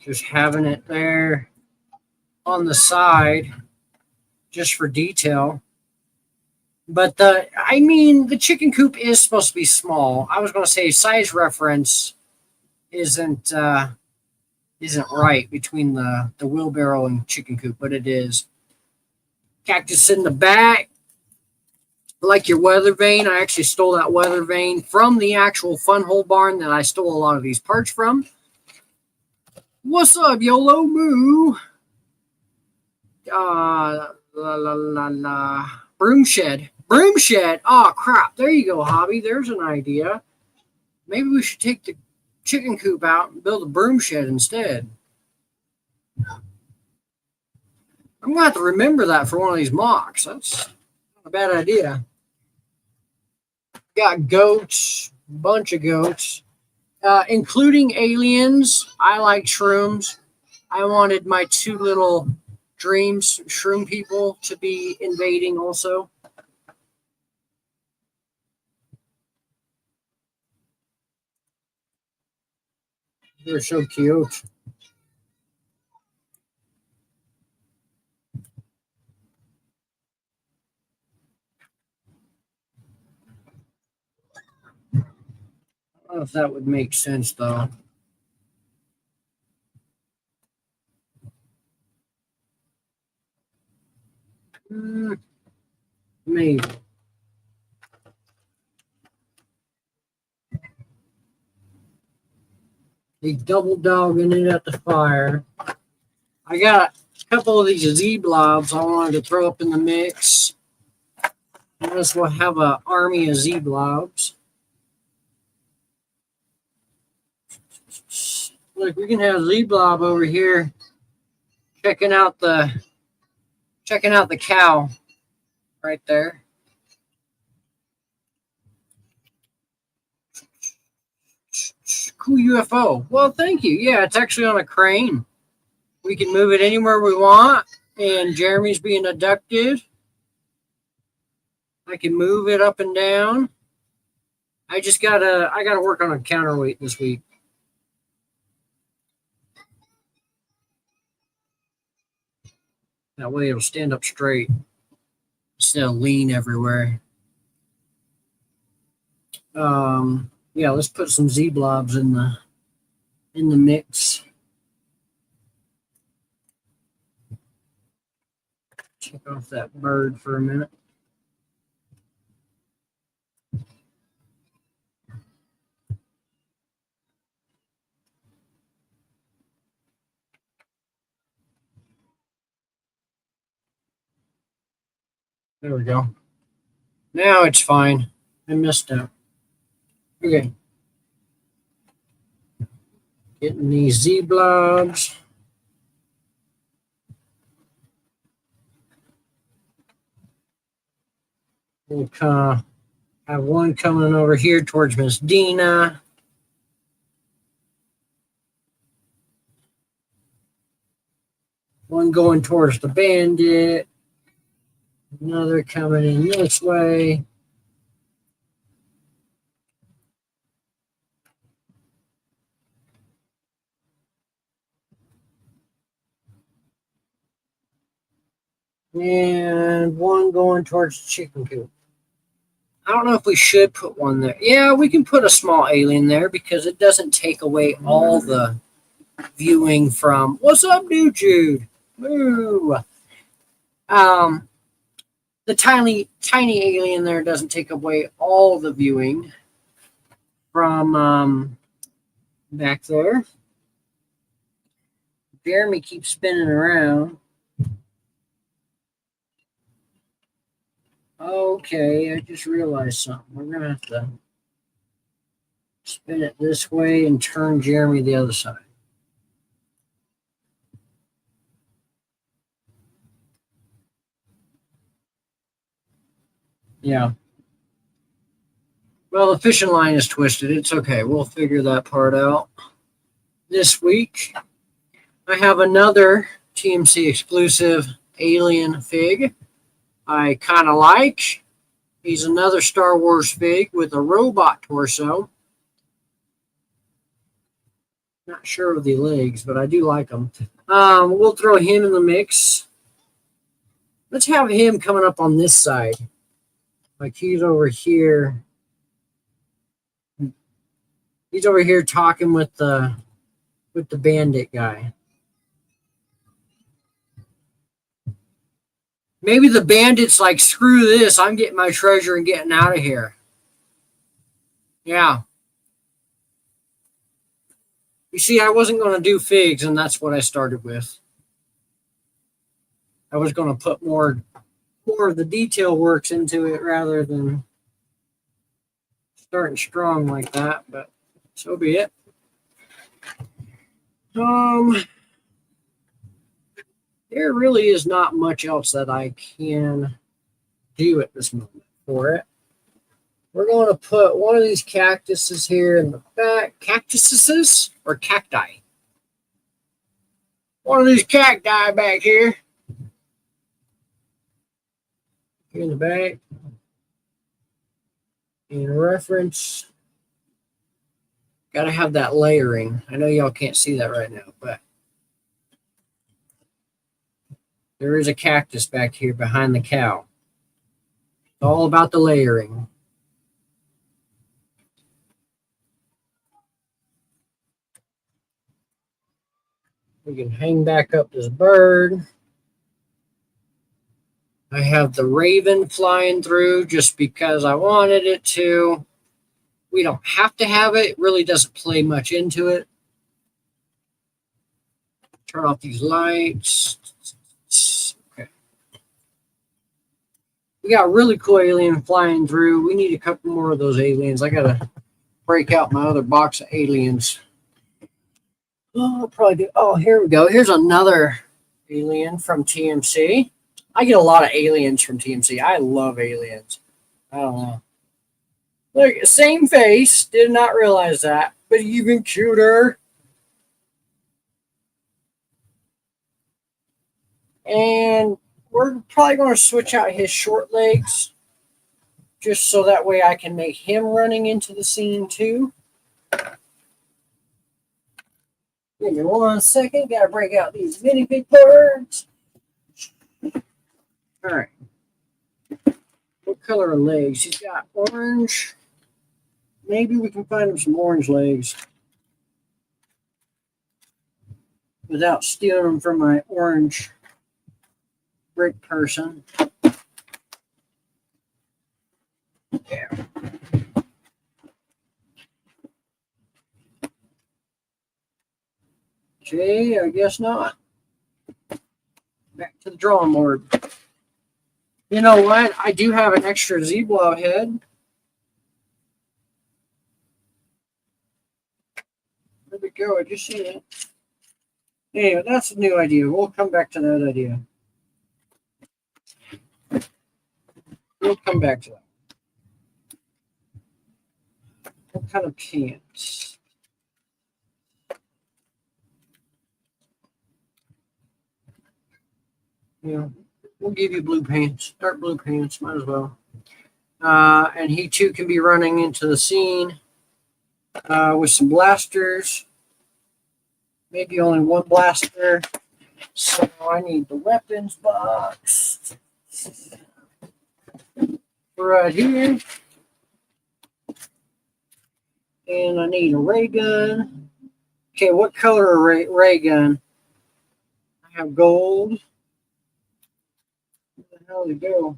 Just having it there on the side just for detail. But the chicken coop is supposed to be small. I was going to say size reference isn't right between the wheelbarrow and chicken coop, but it is. Cactus in the back. Like your weather vane. I actually stole that weather vane from the actual fun hole barn that I stole a lot of these parts from. What's up, YOLO Moo? La la la la. Broom shed. Broom shed. Oh crap. There you go, Hobby. There's an idea. Maybe we should take the chicken coop out and build a broom shed instead. I'm gonna have to remember that for one of these mocks. That's not a bad idea. Got goats, bunch of goats, including aliens. I like shrooms. I wanted my two little dreams shroom people to be invading also. They're so cute. I don't know if that would make sense though. Maybe. They double dogging it at the fire. I got a couple of these Z blobs I wanted to throw up in the mix. Might as well have an army of Z blobs. Look, we can have Z blob over here checking out the cow right there. Cool UFO. Well, thank you. Yeah, it's actually on a crane. We can move it anywhere we want. And Jeremy's being abducted. I can move it up and down. I gotta work on a counterweight this week. That way it'll stand up straight instead of lean everywhere. Yeah, let's put some Z blobs in the mix. Check off that bird for a minute. There we go. Now it's fine. I missed out. Okay. Getting these Z blobs. We'll have one coming over here towards Miss Dina. One going towards the bandit. Another coming in this way. And one going towards the chicken coop. I don't know if we should put one there. Yeah, we can put a small alien there because it doesn't take away all the viewing from. What's up, dude, Jude? Moo. The tiny alien there doesn't take away all the viewing from back there. Jeremy keeps spinning around. Okay, I just realized something. We're going to have to spin it this way and turn Jeremy the other side. Yeah. Well, the fishing line is twisted. It's okay. We'll figure that part out. This week, I have another TMC exclusive alien fig I kind of like. He's another Star Wars fig with a robot torso. Not sure of the legs, but I do like them. We'll throw him in the mix. Let's have him coming up on this side. Like he's over here. He's over here talking with the bandit guy. Maybe the bandit's like, screw this. I'm getting my treasure and getting out of here. Yeah. You see, I wasn't going to do figs, and that's what I started with. I was going to put more of the detail works into it rather than starting strong like that, but so be it. There really is not much else that I can do at this moment for it. We're going to put one of these cactuses here in the back. Cactuses or cacti? One of these cacti back here. Here in the back. In reference. Got to have that layering. I know y'all can't see that right now, but there is a cactus back here behind the cow. It's all about the layering. We can hang back up this bird. I have the raven flying through just because I wanted it to. We don't have to have it. It really doesn't play much into it. Turn off these lights. Okay. We got a really cool alien flying through. We need a couple more of those aliens. I got to break out my other box of aliens. Oh, I'll probably do. Oh, here we go. Here's another alien from TMC. I get a lot of aliens from TMC. I love aliens. I don't know. Look, same face. Did not realize that, but even cuter. And we're probably going to switch out his short legs just so that way I can make him running into the scene too. Give me 1 second. Got to break out these mini big birds. All right. What color are legs? He's got orange. Maybe we can find him some orange legs without stealing them from my orange brick person. Yeah. Okay, I guess not. Back to the drawing board. You know what? I do have an extra zebra head. There we go. I just seen it. Anyway, that's a new idea. We'll come back to that idea. We'll come back to that. What kind of pants? Yeah, we'll give you blue pants. Dark blue pants, might as well. And he too can be running into the scene with some blasters. Maybe only one blaster. So I need the weapons box right here. And I need a ray gun. Okay, what color ray gun? I have gold. Where the hell did it go?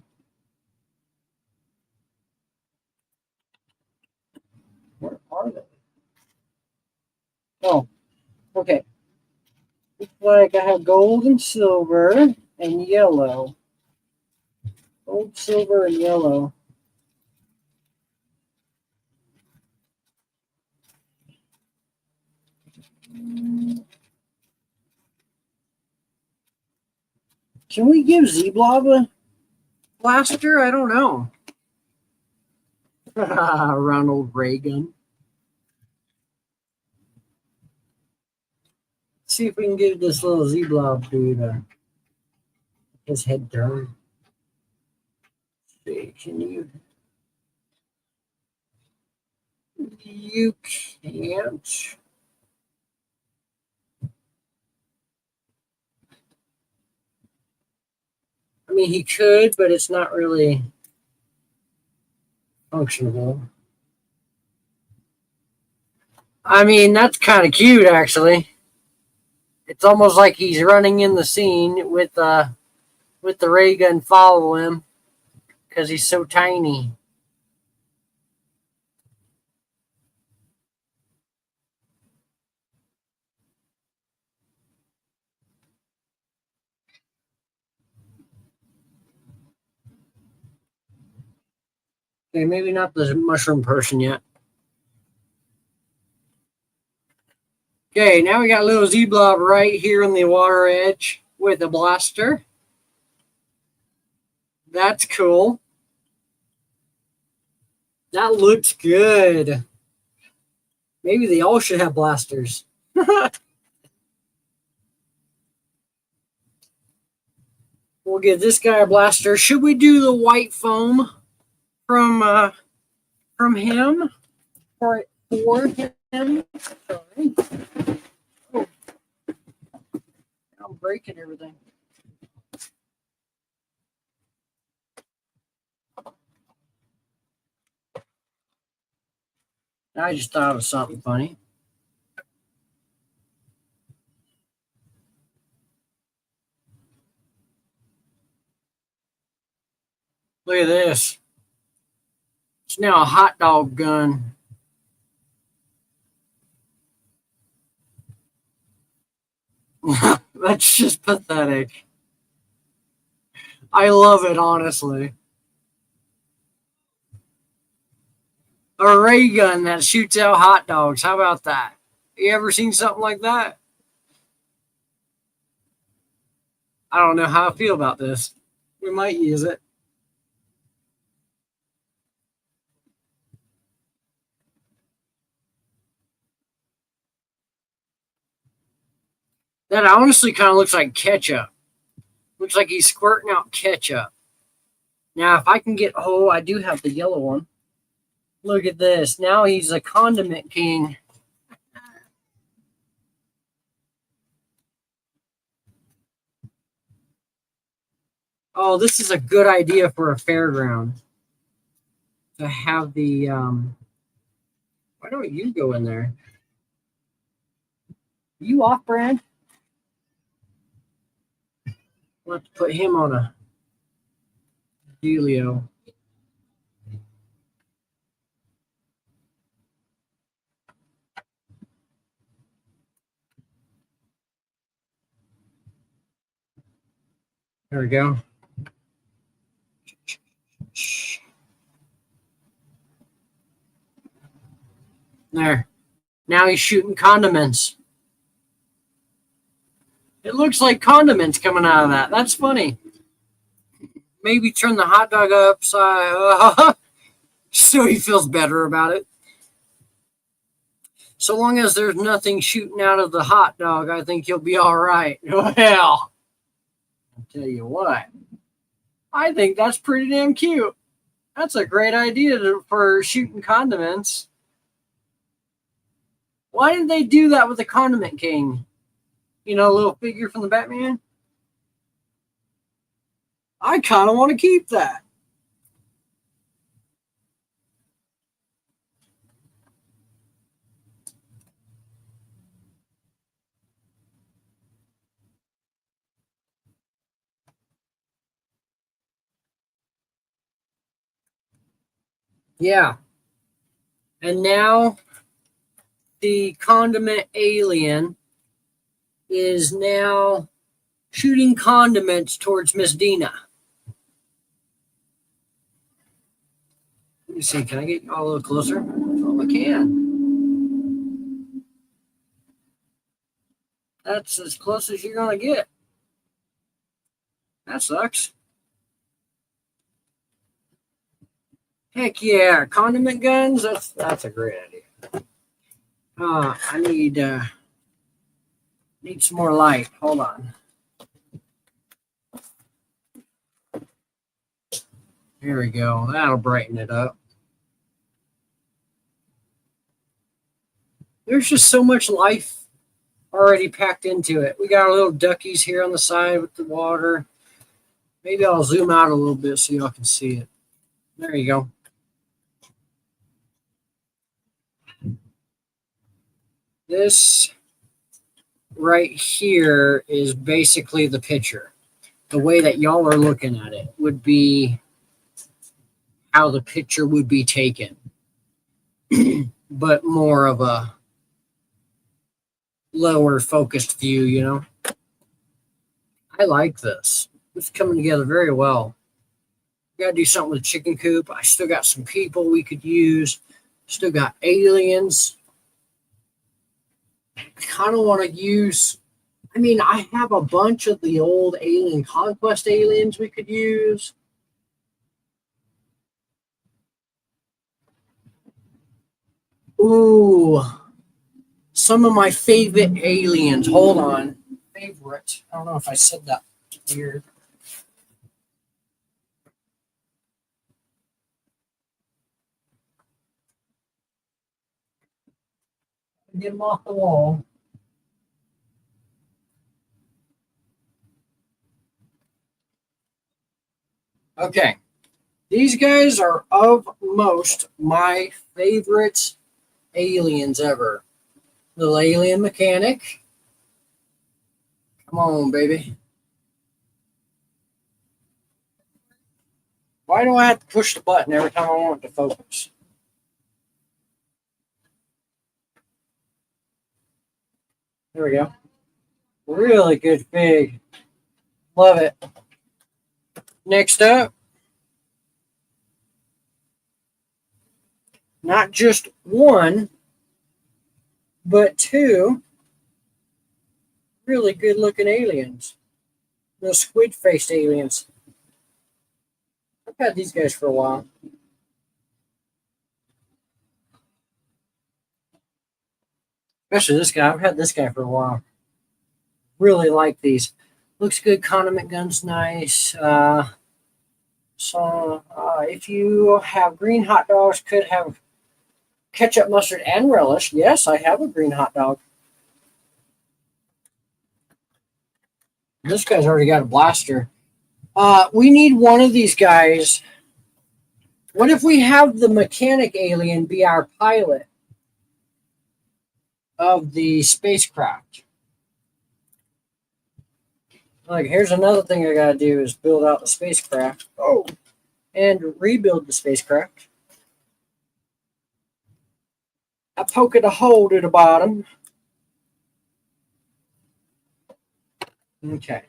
Where are they? Oh, okay. like I have gold and silver and yellow. Gold, silver, and yellow. Can we give Z-Blob a blaster? I don't know. Ronald Reagan. See if we can give this little Z-Blob dude his head turn. See, can you? You can't. I mean, he could, but it's not really functional. I mean, that's kind of cute, actually. It's almost like he's running in the scene with the ray gun follow him because he's so tiny. Okay, maybe not the mushroom person yet. Okay, now we got little Z-Blob right here on the water edge with a blaster. That's cool. That looks good. Maybe they all should have blasters. We'll give this guy a blaster. Should we do the white foam from him for him? Sorry. Oh, I'm breaking everything. I just thought of something funny. Look at this. It's now a hot dog gun. That's just pathetic. I love it, honestly. A ray gun that shoots out hot dogs. How about that? You ever seen something like that? I don't know how I feel about this. We might use it. That honestly kind of looks like ketchup. Looks like he's squirting out ketchup. Now, if I can get, oh, I do have the yellow one. Look at this. Now he's a condiment king. Oh, this is a good idea for a fairground. To have the, why don't you go in there? You off brand? We'll have to put him on a dealio. There we go. There. Now he's shooting condiments. It looks like condiments coming out of that. That's funny. Maybe turn the hot dog upside so he feels better about it. So long as there's nothing shooting out of the hot dog, I think you'll be all right. Well, I'll tell you what. I think that's pretty damn cute. That's a great idea for shooting condiments. Why did they do that with the Condiment King? You know, a little figure from the Batman? I kind of want to keep that. Yeah. And now the condiment alien is now shooting condiments towards Miss Dina. Let me see. Can I get y'all a little closer? Oh, I can. That's as close as you're going to get. That sucks. Heck yeah. Condiment guns? That's a great idea. I need some more light. Hold on. Here we go. That'll brighten it up. There's just so much life already packed into it. We got our little duckies here on the side with the water. Maybe I'll zoom out a little bit so y'all can see it. There you go. This right here is basically the picture. The way that y'all are looking at it would be how the picture would be taken, but more of a lower focused view, you know. I like this. It's coming together very well. Got to do something with the chicken coop. I still got some people we could use. Still got aliens. I kind of want to use, I mean, I have a bunch of the old Alien Conquest aliens we could use. Ooh, some of my favorite aliens. Hold on. Favorite. I don't know if I said that weird. Get them off the wall. Okay. These guys are of most my favorite aliens ever. Little alien mechanic. Come on, baby. Why do I have to push the button every time I want it to focus? There we go. Really good fig. Love it. Next up, not just one, but two really good looking aliens. Those squid faced aliens. I've had these guys for a while. Especially this guy. I've had this guy for a while. Really like these. Looks good. Condiment gun's nice. If you have green hot dogs, could have ketchup, mustard, and relish. Yes, I have a green hot dog. This guy's already got a blaster. We need one of these guys. What if we have the mechanic alien be our pilot of the spacecraft? Like, here's another thing I gotta do is build out the spacecraft. Oh, and rebuild the spacecraft. I poke it a hole to the bottom. Okay.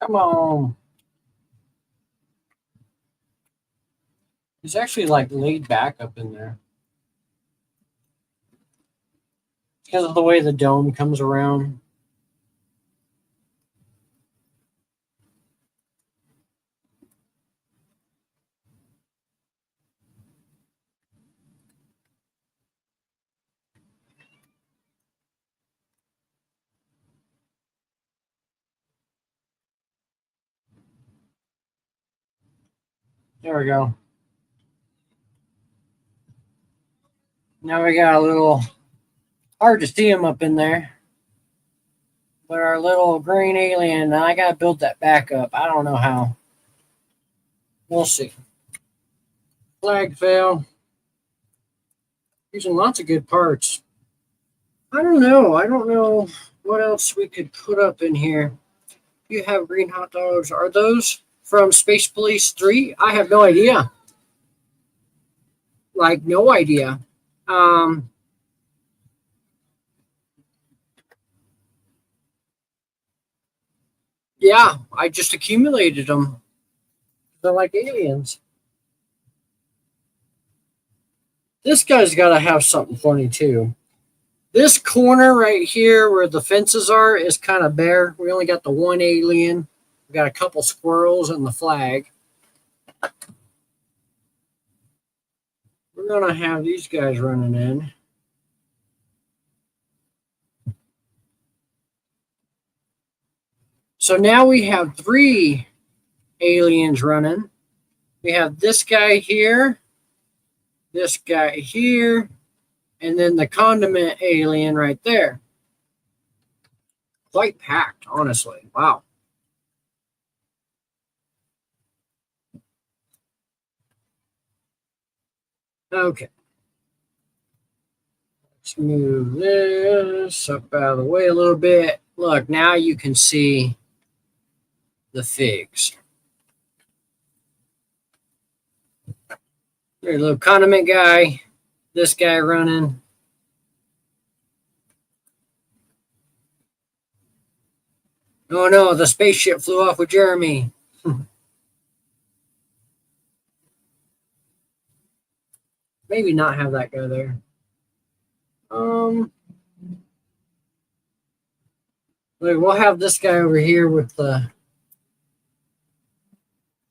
Come on. He's actually like laid back up in there. Because of the way the dome comes around. There we go. Now we got a little hard to see him up in there. But our little green alien, I gotta build that back up. I don't know how. We'll see. Flag fail. Using lots of good parts. I don't know. I don't know what else we could put up in here. You have green hot dogs. Are those from Space Police 3? I have no idea. Like, no idea. Yeah, I just accumulated them. They're like aliens. This guy's got to have something funny, too. This corner right here where the fences are is kind of bare. We only got the one alien. We got a couple squirrels and the flag. We're going to have these guys running in. So now we have 3 aliens running. We have this guy here, this guy here, and then the condiment alien right there. Quite packed, honestly. Wow. Okay. Let's move this up out of the way a little bit. Look, now you can see the figs. There's a little condiment guy, this guy running. Oh no, the spaceship flew off with Jeremy. Maybe not have that go there. We'll have this guy over here with the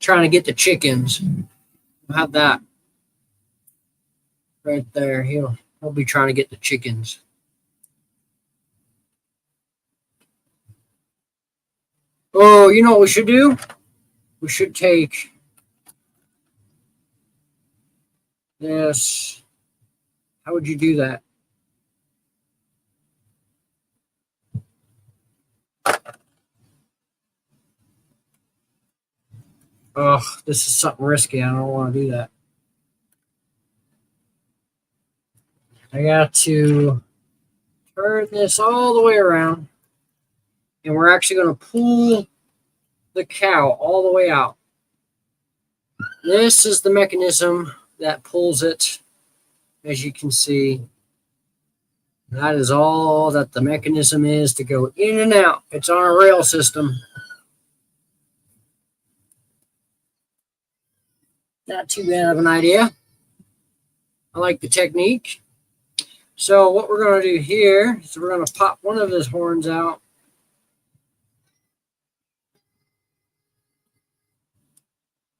trying to get the chickens. We'll have that right there. He'll be trying to get the chickens. Oh, you know what we should do? We should take this. How would you do that? Oh, this is something risky. I don't want to do that. I got to turn this all the way around. And we're actually going to pull the cow all the way out. This is the mechanism that pulls it, as you can see. That is all that the mechanism is to go in and out. It's on a rail system. Not too bad of an idea. I like the technique. So what we're going to do here is we're going to pop one of his horns out.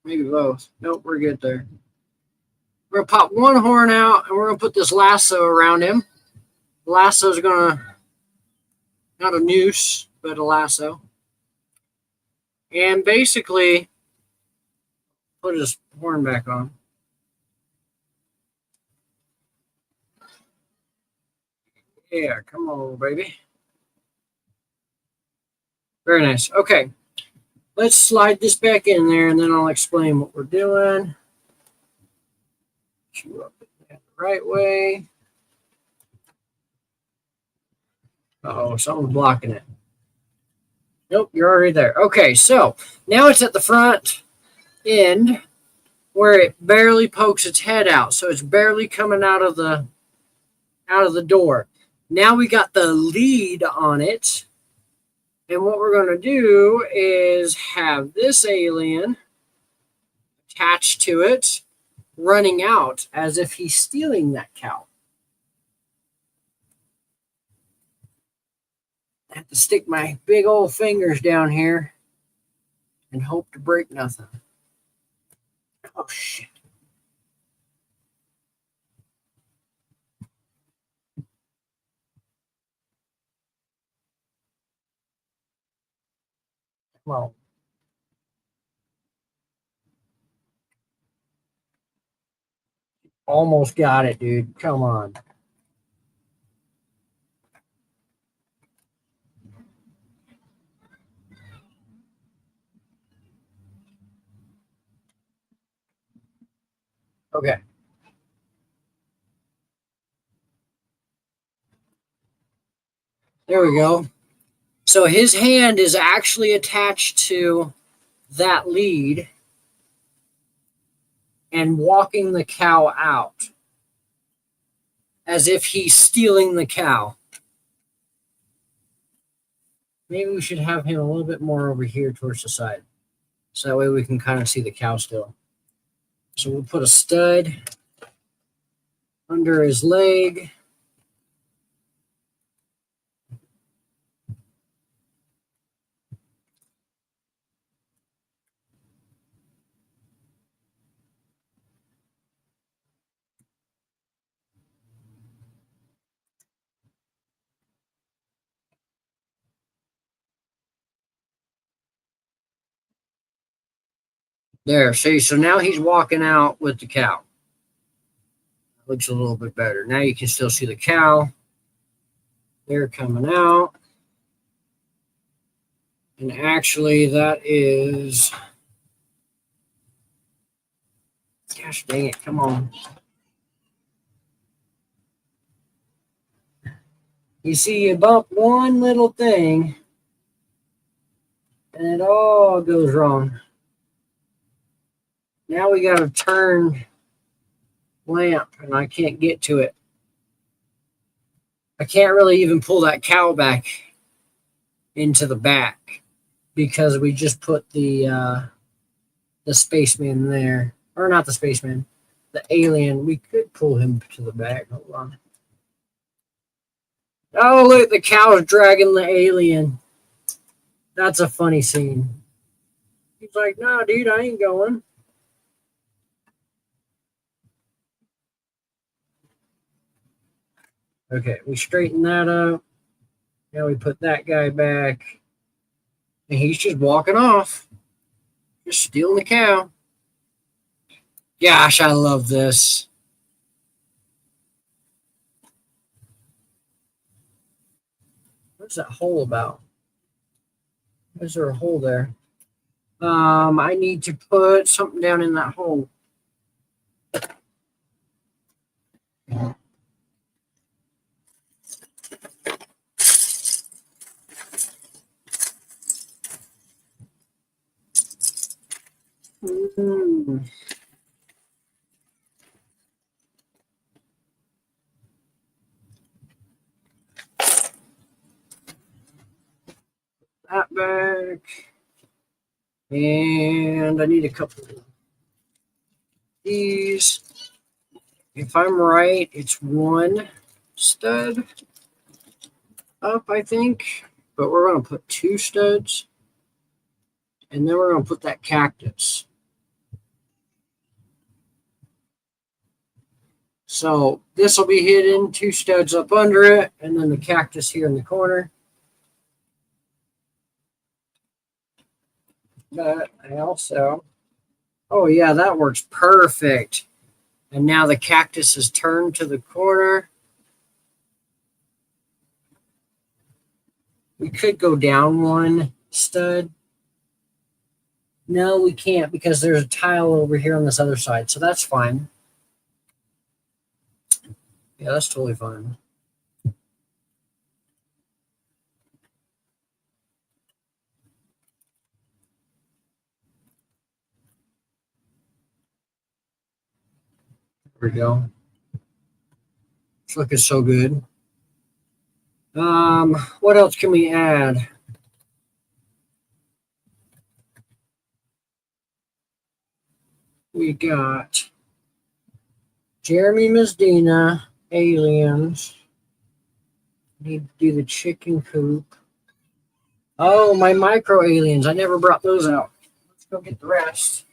Maybe both. Nope, we're good there. We're going to pop one horn out, and we're going to put this lasso around him. The lasso is going to, not a noose, but a lasso. And basically, put his horn back on. Yeah, come on, baby. Very nice. Okay. Let's slide this back in there, and then I'll explain what we're doing. You up the right way. Uh-oh, someone's blocking it. Nope, you're already there. Okay, so now it's at the front end where it barely pokes its head out. So it's barely coming out of the door. Now we got the lead on it. And what we're going to do is have this alien attached to it, running out as if he's stealing that cow. I have to stick my big old fingers down here and hope to break nothing. Oh, shit. Well, almost got it, dude. Come on. Okay. There we go. So his hand is actually attached to that lead and walking the cow out as if he's stealing the cow. Maybe we should have him a little bit more over here towards the side. So that way we can kind of see the cow still. So we'll put a stud under his leg. There, see, so now he's walking out with the cow. Looks a little bit better. Now you can still see the cow. They're coming out. And actually, that is... Gosh dang it, come on. You see, you bump one little thing, and it all goes wrong. Now we got to turn lamp, and I can't get to it. I can't really even pull that cow back into the back because we just put the spaceman there. Or not the spaceman, the alien. We could pull him to the back. Hold on. Oh, look, the cow's dragging the alien. That's a funny scene. He's like, no, dude, I ain't going. Okay, we straighten that up. Now we put that guy back. And he's just walking off. Just stealing the cow. Gosh, I love this. What's that hole about? Is there a hole there? I need to put something down in that hole. That back. And I need a couple of these. If I'm right, it's one stud up, I think. But we're going to put two studs. And then we're going to put that cactus. So this will be hidden, two studs up under it, and then the cactus here in the corner. But I also, oh yeah, that works perfect. And now the cactus is turned to the corner. We could go down one stud. No, we can't because there's a tile over here on this other side. So that's fine. Yeah, that's totally fine. There we go. It's looking so good. What else can we add? We got Jeremy Medina, aliens. Need to do the chicken coop. Oh, my micro aliens. I never brought those out. Let's go get the rest.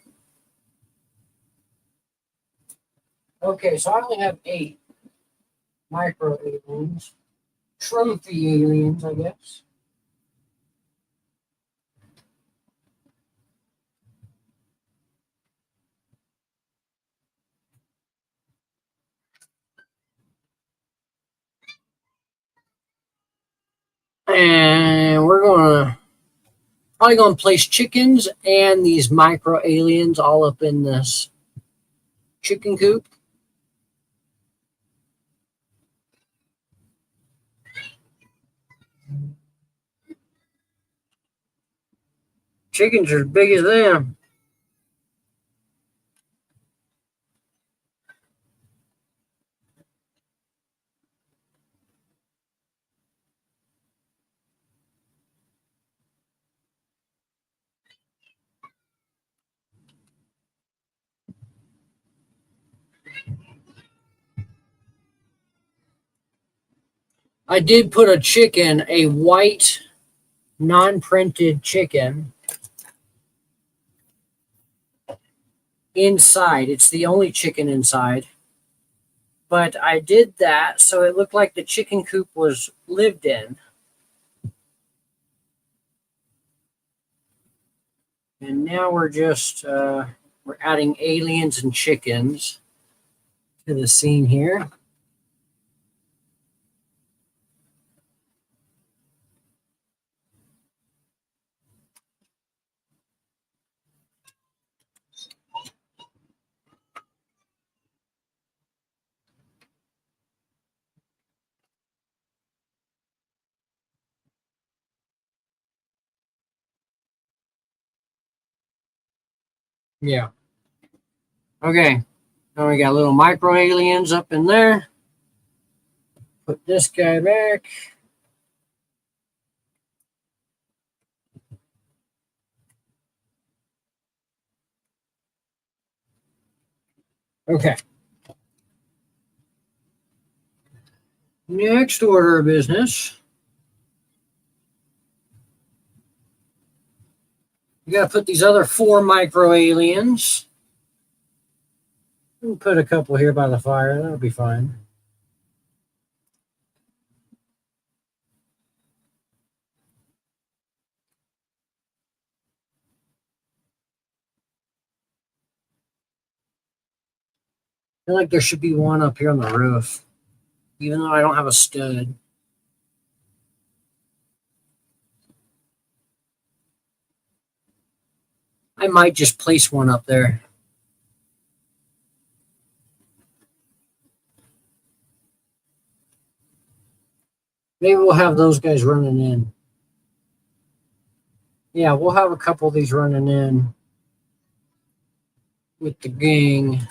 Okay, so I only have 8 micro aliens. Trophy aliens, I guess. And we're probably gonna place chickens and these micro aliens all up in this chicken coop. Chickens are as big as them. I did put a chicken, a white, non-printed chicken, inside. It's the only chicken inside. But I did that so it looked like the chicken coop was lived in. And now we're just we're adding aliens and chickens to the scene here. Yeah. Okay. Now we got little micro aliens up in there. Put this guy back. Okay. Next order of business. We got to put these other 4 micro aliens. We'll put a couple here by the fire. That'll be fine. I feel like there should be one up here on the roof, even though I don't have a stud. I might just place one up there. Maybe we'll have those guys running in. Yeah, we'll have a couple of these running in with the gang.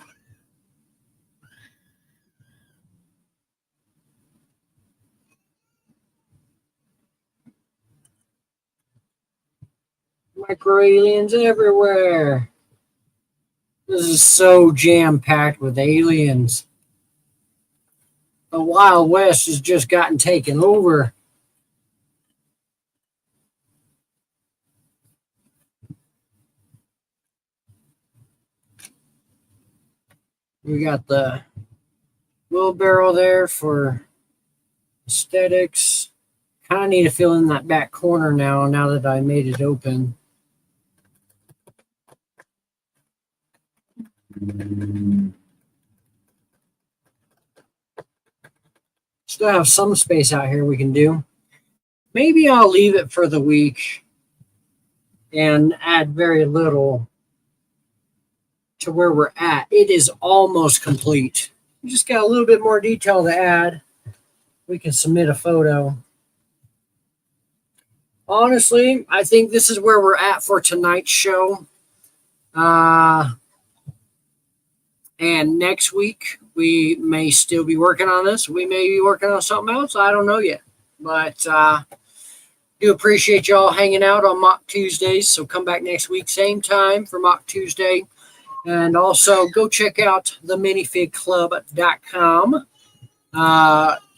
Micro aliens everywhere. This is so jam-packed with aliens. The Wild West has just gotten taken over. We got the wheelbarrow there for aesthetics. Kind of need to fill in that back corner now that I made it open. Still have some space out here we can do. Maybe I'll leave it for the week and add very little to where we're at. It is almost complete. We just got a little bit more detail to add. We can submit a photo. Honestly, I think this is where we're at for tonight's show. And next week, we may still be working on this. We may be working on something else. I don't know yet. But do appreciate y'all hanging out on Mock Tuesdays. So come back next week, same time for Mock Tuesday. And also go check out the minifigclub.com.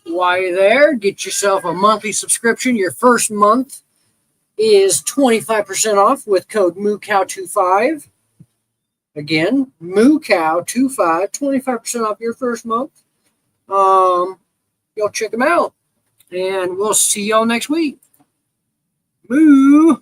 While you're there, get yourself a monthly subscription. Your first month is 25% off with code MooCow25. Again, MooCow25, 25% off your first month. Y'all check them out. And we'll see y'all next week. Moo!